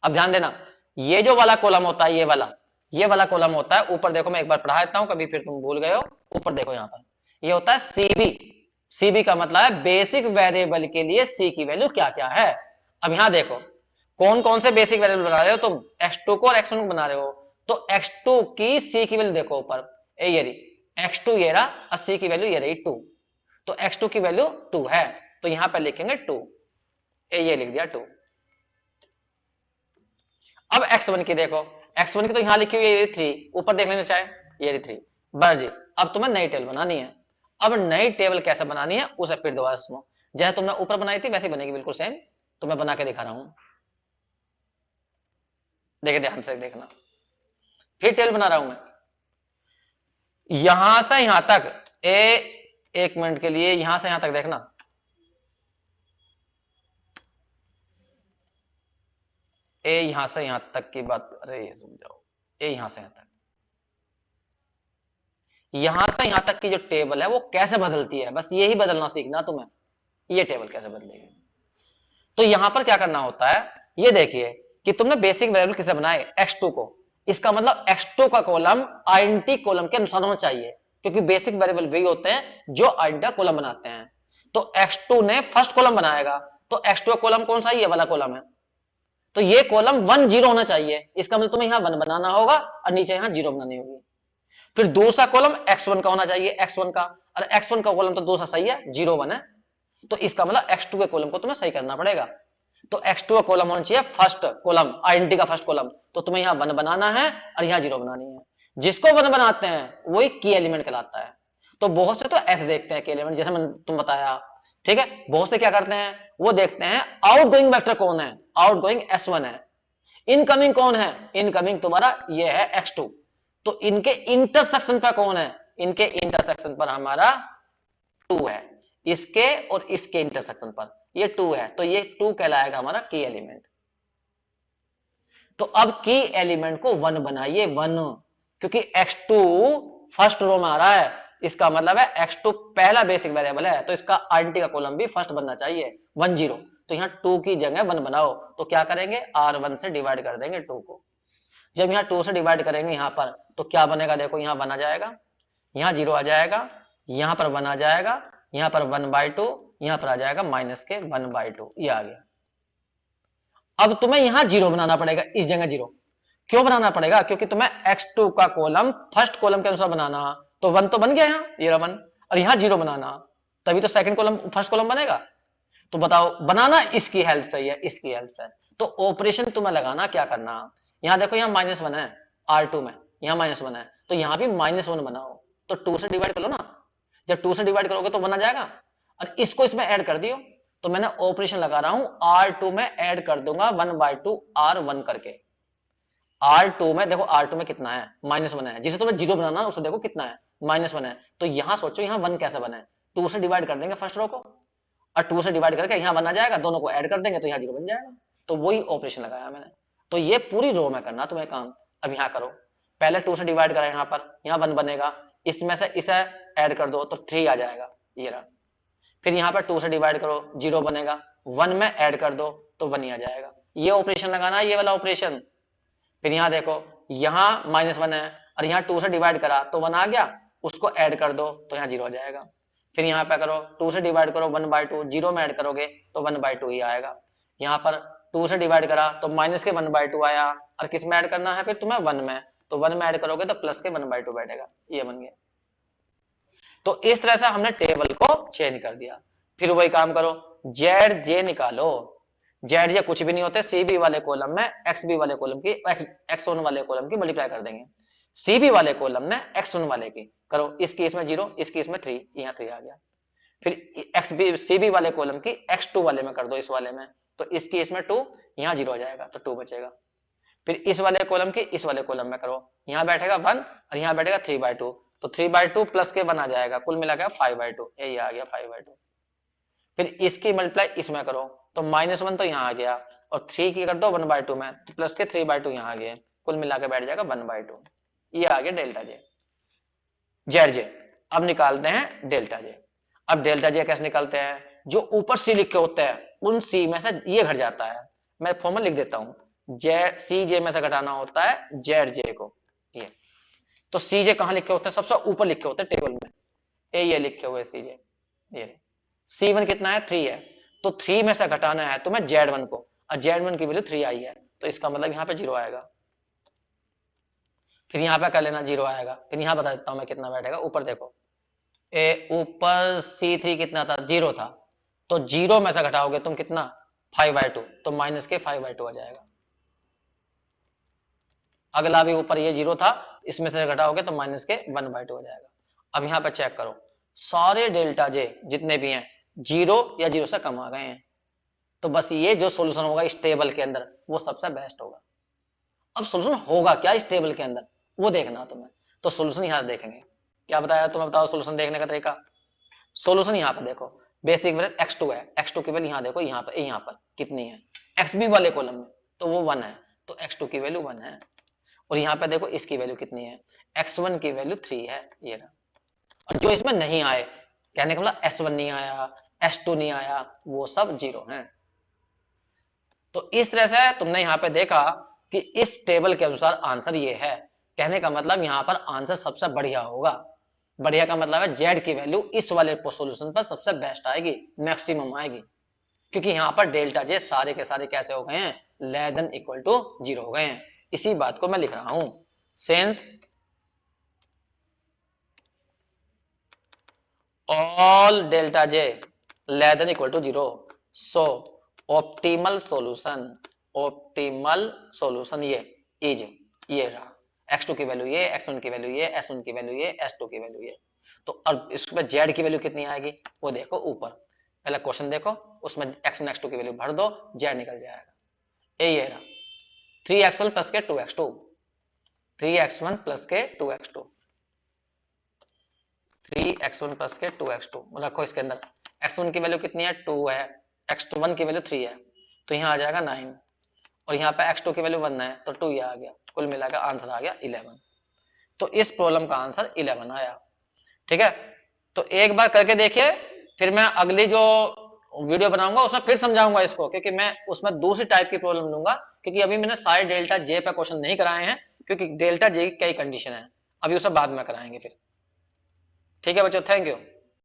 अब ध्यान देना, ये जो वाला कॉलम होता है, ये वाला कॉलम होता है, ऊपर देखो मैं एक बार पढ़ा देता हूं, कभी फिर तुम भूल गए हो। ऊपर देखो यहाँ पर ये होता है CB। CB का मतलब है बेसिक वेरिएबल के लिए C की वैल्यू क्या क्या है। अब यहां देखो कौन कौन से बेसिक वेरिएबल बना रहे हो तुम, X2 को और X1 को बना रहे हो, तो X2 की C की वैल्यू देखो ऊपर, ये रही X2, ये रहा, और C की वैल्यू ये रही 2, तो X2 की वैल्यू 2 है, तो यहां पर लिखेंगे 2, ये लिख दिया 2। अब X1 की देखो, X1 की तो यहां लिखी हुई है 3, ऊपर देख लेना चाहे, ये रही 3। बस जी, अब तुम्हें नई टेबल बनानी है। अब नई टेबल कैसे बनानी है उसे फिर दोबारा सुनो, जैसे तुमने ऊपर बनाई थी वैसे बनेगी बिल्कुल सेम, तो मैं बना के दिखा रहा हूं, देखे ध्यान से देखना। फिर टेबल बना रहा हूं मैं, यहां से यहां तक, एक मिनट के लिए यहां से यहां तक देखना, यहां से यहां तक की बात, अरे ये समझाओ, यहां से यहां तक, यहां से यहां तक की जो टेबल है वो कैसे बदलती है, बस यही बदलना सीखना तुम्हें, ये टेबल कैसे बदलेगी। तो यहां पर क्या करना होता है, ये देखिए कि तुमने बेसिक वेरिएबल किसे बनाए, X2 को, इसका मतलब X2 का कॉलम आइडेंटिटी कॉलम के अनुसार होना चाहिए, क्योंकि बेसिक वेरिएबल वही होते हैं जो आइडेंटिटी कॉलम बनाते हैं। तो X2 ने फर्स्ट कॉलम बनाएगा, तो X2 का कॉलम कौन सा, ये वाला कॉलम है, तो ये कॉलम 1 0 होना चाहिए, इसका मतलब तुम्हें यहां 1 बनाना होगा और नीचे यहां 0 बनानी होगी। फिर दूसरा कॉलम X1 का होना चाहिए, X1 का, और X1 का कॉलम तो दूसरा सही है, 0 1 है, तो इसका मतलब X2 के कॉलम को तुम्हें सही करना पड़ेगा। तो X2 का कॉलम होना चाहिए फर्स्ट कॉलम, आइडेंटिटी का फर्स्ट कॉलम, तो तुम्हें यहां 1 बनाना है और यहां 0 बनानी है। जिसको 1 बनाते हैं वही की एलिमेंट कहलाता है। तो बहुत से तो ऐसे देखते हैं की एलिमेंट, जैसे मैंने तुम बताया, ठीक है। बहुत से क्या करते हैं, वो देखते हैं आउटगोइंग वेक्टर कौन है, आउटगोइंग S1 है, इनकमिंग कौन है, इनकमिंग तुम्हारा ये है X2, तो इनके इंटरसेक्शन पर कौन है, इनके इंटरसेक्शन पर हमारा 2 है, इसके और इसके इंटरसेक्शन पर ये 2 है, तो ये 2 कहलाएगा हमारा की एलिमेंट। तो अब की एलिमेंट को 1 बनाइए, 1, क्योंकि X2 फर्स्ट रो में आ रहा है, इसका मतलब है X2 पहला बेसिक वेरिएबल है, तो इसका आइडेंटिटी का कॉलम भी फर्स्ट बनना चाहिए 1 0, तो यहाँ 2 की जगह 1 बनाओ, तो क्या करेंगे R1 से डिवाइड कर देंगे 2 को। जब यहाँ 2 से डिवाइड करेंगे यहाँ पर, तो क्या बनेगा, देखो यहाँ 1 आ जाएगा, यहाँ 0 आ जाएगा, यहाँ पर 1 आ जाएगा, यहाँ पर 1/2, यहाँ पर आ जाएगा माइनस के 1/2, ये आ गया। अब तुम्हें यहाँ 0 बनाना पड़ेगा, इस जगह 0 क्यों बनाना पड़ेगा, क्योंकि तुम्हें X2 का कॉलम फर्स्ट कॉलम के अनुसार बनाना, तो 1 तो बन गया यहाँ, ये 1, और यहाँ 0 बनाना, तभी तो सेकंड कॉलम फर्स्ट कॉलम बनेगा। तो बताओ, बनाना इसकी हेल्प से है, इसकी हेल्प से। तो ऑपरेशन तुम्हें लगाना क्या करना, यहाँ देखो यहाँ -1 है R2 में, यहाँ -1 है, तो यहाँ भी -1 बनाओ, तो 2 से डिवाइड कर लो ना, जब 2 से डिवाइड करोगे तो 1 आ जाएगा, और इसको इसमें ऐड कर दियो, तो मैंने ऑपरेशन लगा रहा हूं, R2 में ऐड कर दूंगा 1/2 R1 करके। R2 में देखो, R2 में कितना है, -1 है, जिसे तुम्हें 0 बनाना उसे देखो कितना है, -1 है, तो यहां सोचो यहाँ 1 कैसे बने, 2 से डिवाइड कर देंगे फर्स्ट रो को, और 2 से डिवाइड करके यहाँ 1 आ जाएगा, दोनों को ऐड कर देंगे तो यहाँ 0 बन जाएगा, तो वही ऑपरेशन लगाया मैंने। तो ये पूरी रो में करना तुम्हें काम। अब यहाँ करो, पहले 2 से डिवाइड करा, यहाँ पर यहाँ 1 बनेगा, इसमें से इसे ऐड कर दो तो 3 आ जाएगा, ये रहा। फिर यहाँ पर 2 से डिवाइड करो, 0 बनेगा, 1 में ऐड कर दो तो 1 ही आ जाएगा, ये ऑपरेशन लगाना है, ये वाला ऑपरेशन। फिर यहाँ देखो, यहाँ -1 है, और यहाँ 2 से डिवाइड करा तो 1 आ गया, उसको ऐड कर दो तो यहाँ 0 आ जाएगा। फिर यहाँ पे करो, 2 से डिवाइड करो 1/2, 0 में ऐड करोगे तो 1/2 ही आएगा। यहाँ पर 2 से डिवाइड करा तो माइनस के 1/2 आया, और किस में ऐड करना है फिर तुम्हें, 1 में, तो 1 में ऐड करोगे तो प्लस के 1/2 बैठेगा, ये बन गया। तो इस तरह से हमने टेबल को चेंज कर दिया। फिर वही काम करो, जेड जे निकालो। जेड जे कुछ भी नहीं होते, सी बी वाले कॉलम में एक्स बी वाले कॉलम की एक्स वन वाले कॉलम की मल्टीप्लाई कर देंगे, सी बी वाले कॉलम में एक्स वन वाले की करो। इस केस में 0, इस केस में 3, यहाँ 3 आ गया। फिर एक्स बी सी बी वाले कॉलम की एक्स टू वाले में कर दो, इस वाले में, तो इस केस में 2, यहाँ 0 आ जाएगा तो 2 बचेगा। फिर इस वाले कॉलम की इस वाले कॉलम में करो, यहाँ बैठेगा 1 और यहाँ बैठेगा 3/2, तो 3/2 प्लस के 1 आ जाएगा, कुल मिला के 5/2, ये आ गया 5/2। फिर इसकी मल्टीप्लाई इसमें करो तो -1 तो यहाँ आ गया, और 3 की कर दो 1/2 में तो प्लस के 3/2 यहाँ आ गया, कुल मिला के बैठ जाएगा 1/2। ये आ गया डेल्टा जे, जेड जे। अब निकालते हैं डेल्टा जे। अब डेल्टा जे कैसे निकालते हैं, जो ऊपर सी लिखे होते हैं उन सी में से ये घट जाता है। मैं फॉर्मूला लिख देता हूं, जेड सी जे में से घटाना होता है जेड जे को। ये तो सी जे कहां लिखे होते हैं, सबसे ऊपर लिखे होते हैं टेबल में, ये लिखे हुए सी जे। ये C1 कितना है, 3 है, तो 3 में से घटाना है तुम्हें Z1 को, और Z1 की वैल्यू 3 आई है, तो इसका मतलब यहाँ पे 0 आएगा। फिर यहाँ पे कर लेना 0 आएगा। फिर यहाँ बता देता हूं मैं कितना बैठेगा, ऊपर देखो, ऊपर C3 कितना था, 0 था, तो 0 में से घटाओगे तुम कितना, 5/2, तो माइनस के 5/2 आ जाएगा। अगला भी ऊपर ये 0 था, इसमें से घटाओगे तो माइनस के 1/2 हो जाएगा। अब यहाँ पे चेक करो, सारे डेल्टा जे जितने भी हैं 0 या 0 से कम आ गए हैं, तो बस ये जो सोल्यूशन होगा इस टेबल के अंदर वो सबसे बेस्ट होगा। अब सोल्यूशन होगा क्या इस टेबल के अंदर वो देखना तुम्हें, तो सोल्यूशन यहाँ देखेंगे। क्या बताया तुम्हें, बताओ सोल्यूशन देखने का तरीका। सोल्यूशन यहाँ पर देखो, बेसिक वैल्यू x2 है, x2 की वैल्यू यहाँ देखो, यहाँ पर कितनी है, xb वाले कॉलम में तो वो 1 है, तो x2 की वैल्यू 1 है। और यहाँ पे देखो इसकी वैल्यू कितनी है, x1 की वैल्यू 3 है, ये रहा। और जो इसमें नहीं आए, कहने का मतलब S1 नहीं आया, S2 नहीं आया, वो सब 0 हैं। तो इस तरह से तुमने यहाँ पे देखा कि इस टेबल के अनुसार आंसर ये है। कहने का मतलब यहाँ पर आंसर सबसे बढ़िया होगा। बढ़िया का मतलब है जेड की वैल्यू इस वाले सॉल्यूशन पर सबसे बेस्ट आएगी, मैक्सिमम आएगी, क्योंकि यहाँ पर डेल्टा जे सारे के सारे कैसे हो गए हैं, लेस देन इक्वल टू 0 हो गए हैं। इसी बात को मैं लिख रहा हूं, sense all delta j less than equal to 0, so optimal solution ये is ये रहा, x2 की वैल्यू ये, x1 की वैल्यू ये, s1 की वैल्यू ये, s2 की वैल्यू ये। तो अब इसमें z की वैल्यू कितनी आएगी वो देखो ऊपर, पहला क्वेश्चन देखो, उसमें x1 x2 की वैल्यू भर दो, z निकल जाएगा। ये रहा 3x1 प्लस के 2x2, 3x1 प्लस के 2x2, 3x1 प्लस के 2x2 रखो इसके अंदर। x1 की वैल्यू कितनी है, 2 है, x1 की वैल्यू 3 है, तो यहाँ आ जाएगा 9, और यहाँ पे x2 की वैल्यू 1 है, तो 2 ये आ गया, कुल मिलाकर आंसर आ गया 11। तो इस प्रॉब्लम का आंसर 11 आया। ठीक है, तो एक बार करके देखिए, फिर मैं अगली जो वीडियो बनाऊंगा उसमें फिर समझाऊंगा इसको, क्योंकि मैं उसमें दूसरी टाइप की प्रॉब्लम लूंगा, क्योंकि अभी मैंने सारे डेल्टा जे पे क्वेश्चन नहीं कराए हैं, क्योंकि डेल्टा जे की कई कंडीशन है, अभी उसे बाद में कराएंगे फिर। ठीक है बच्चों, थैंक यू।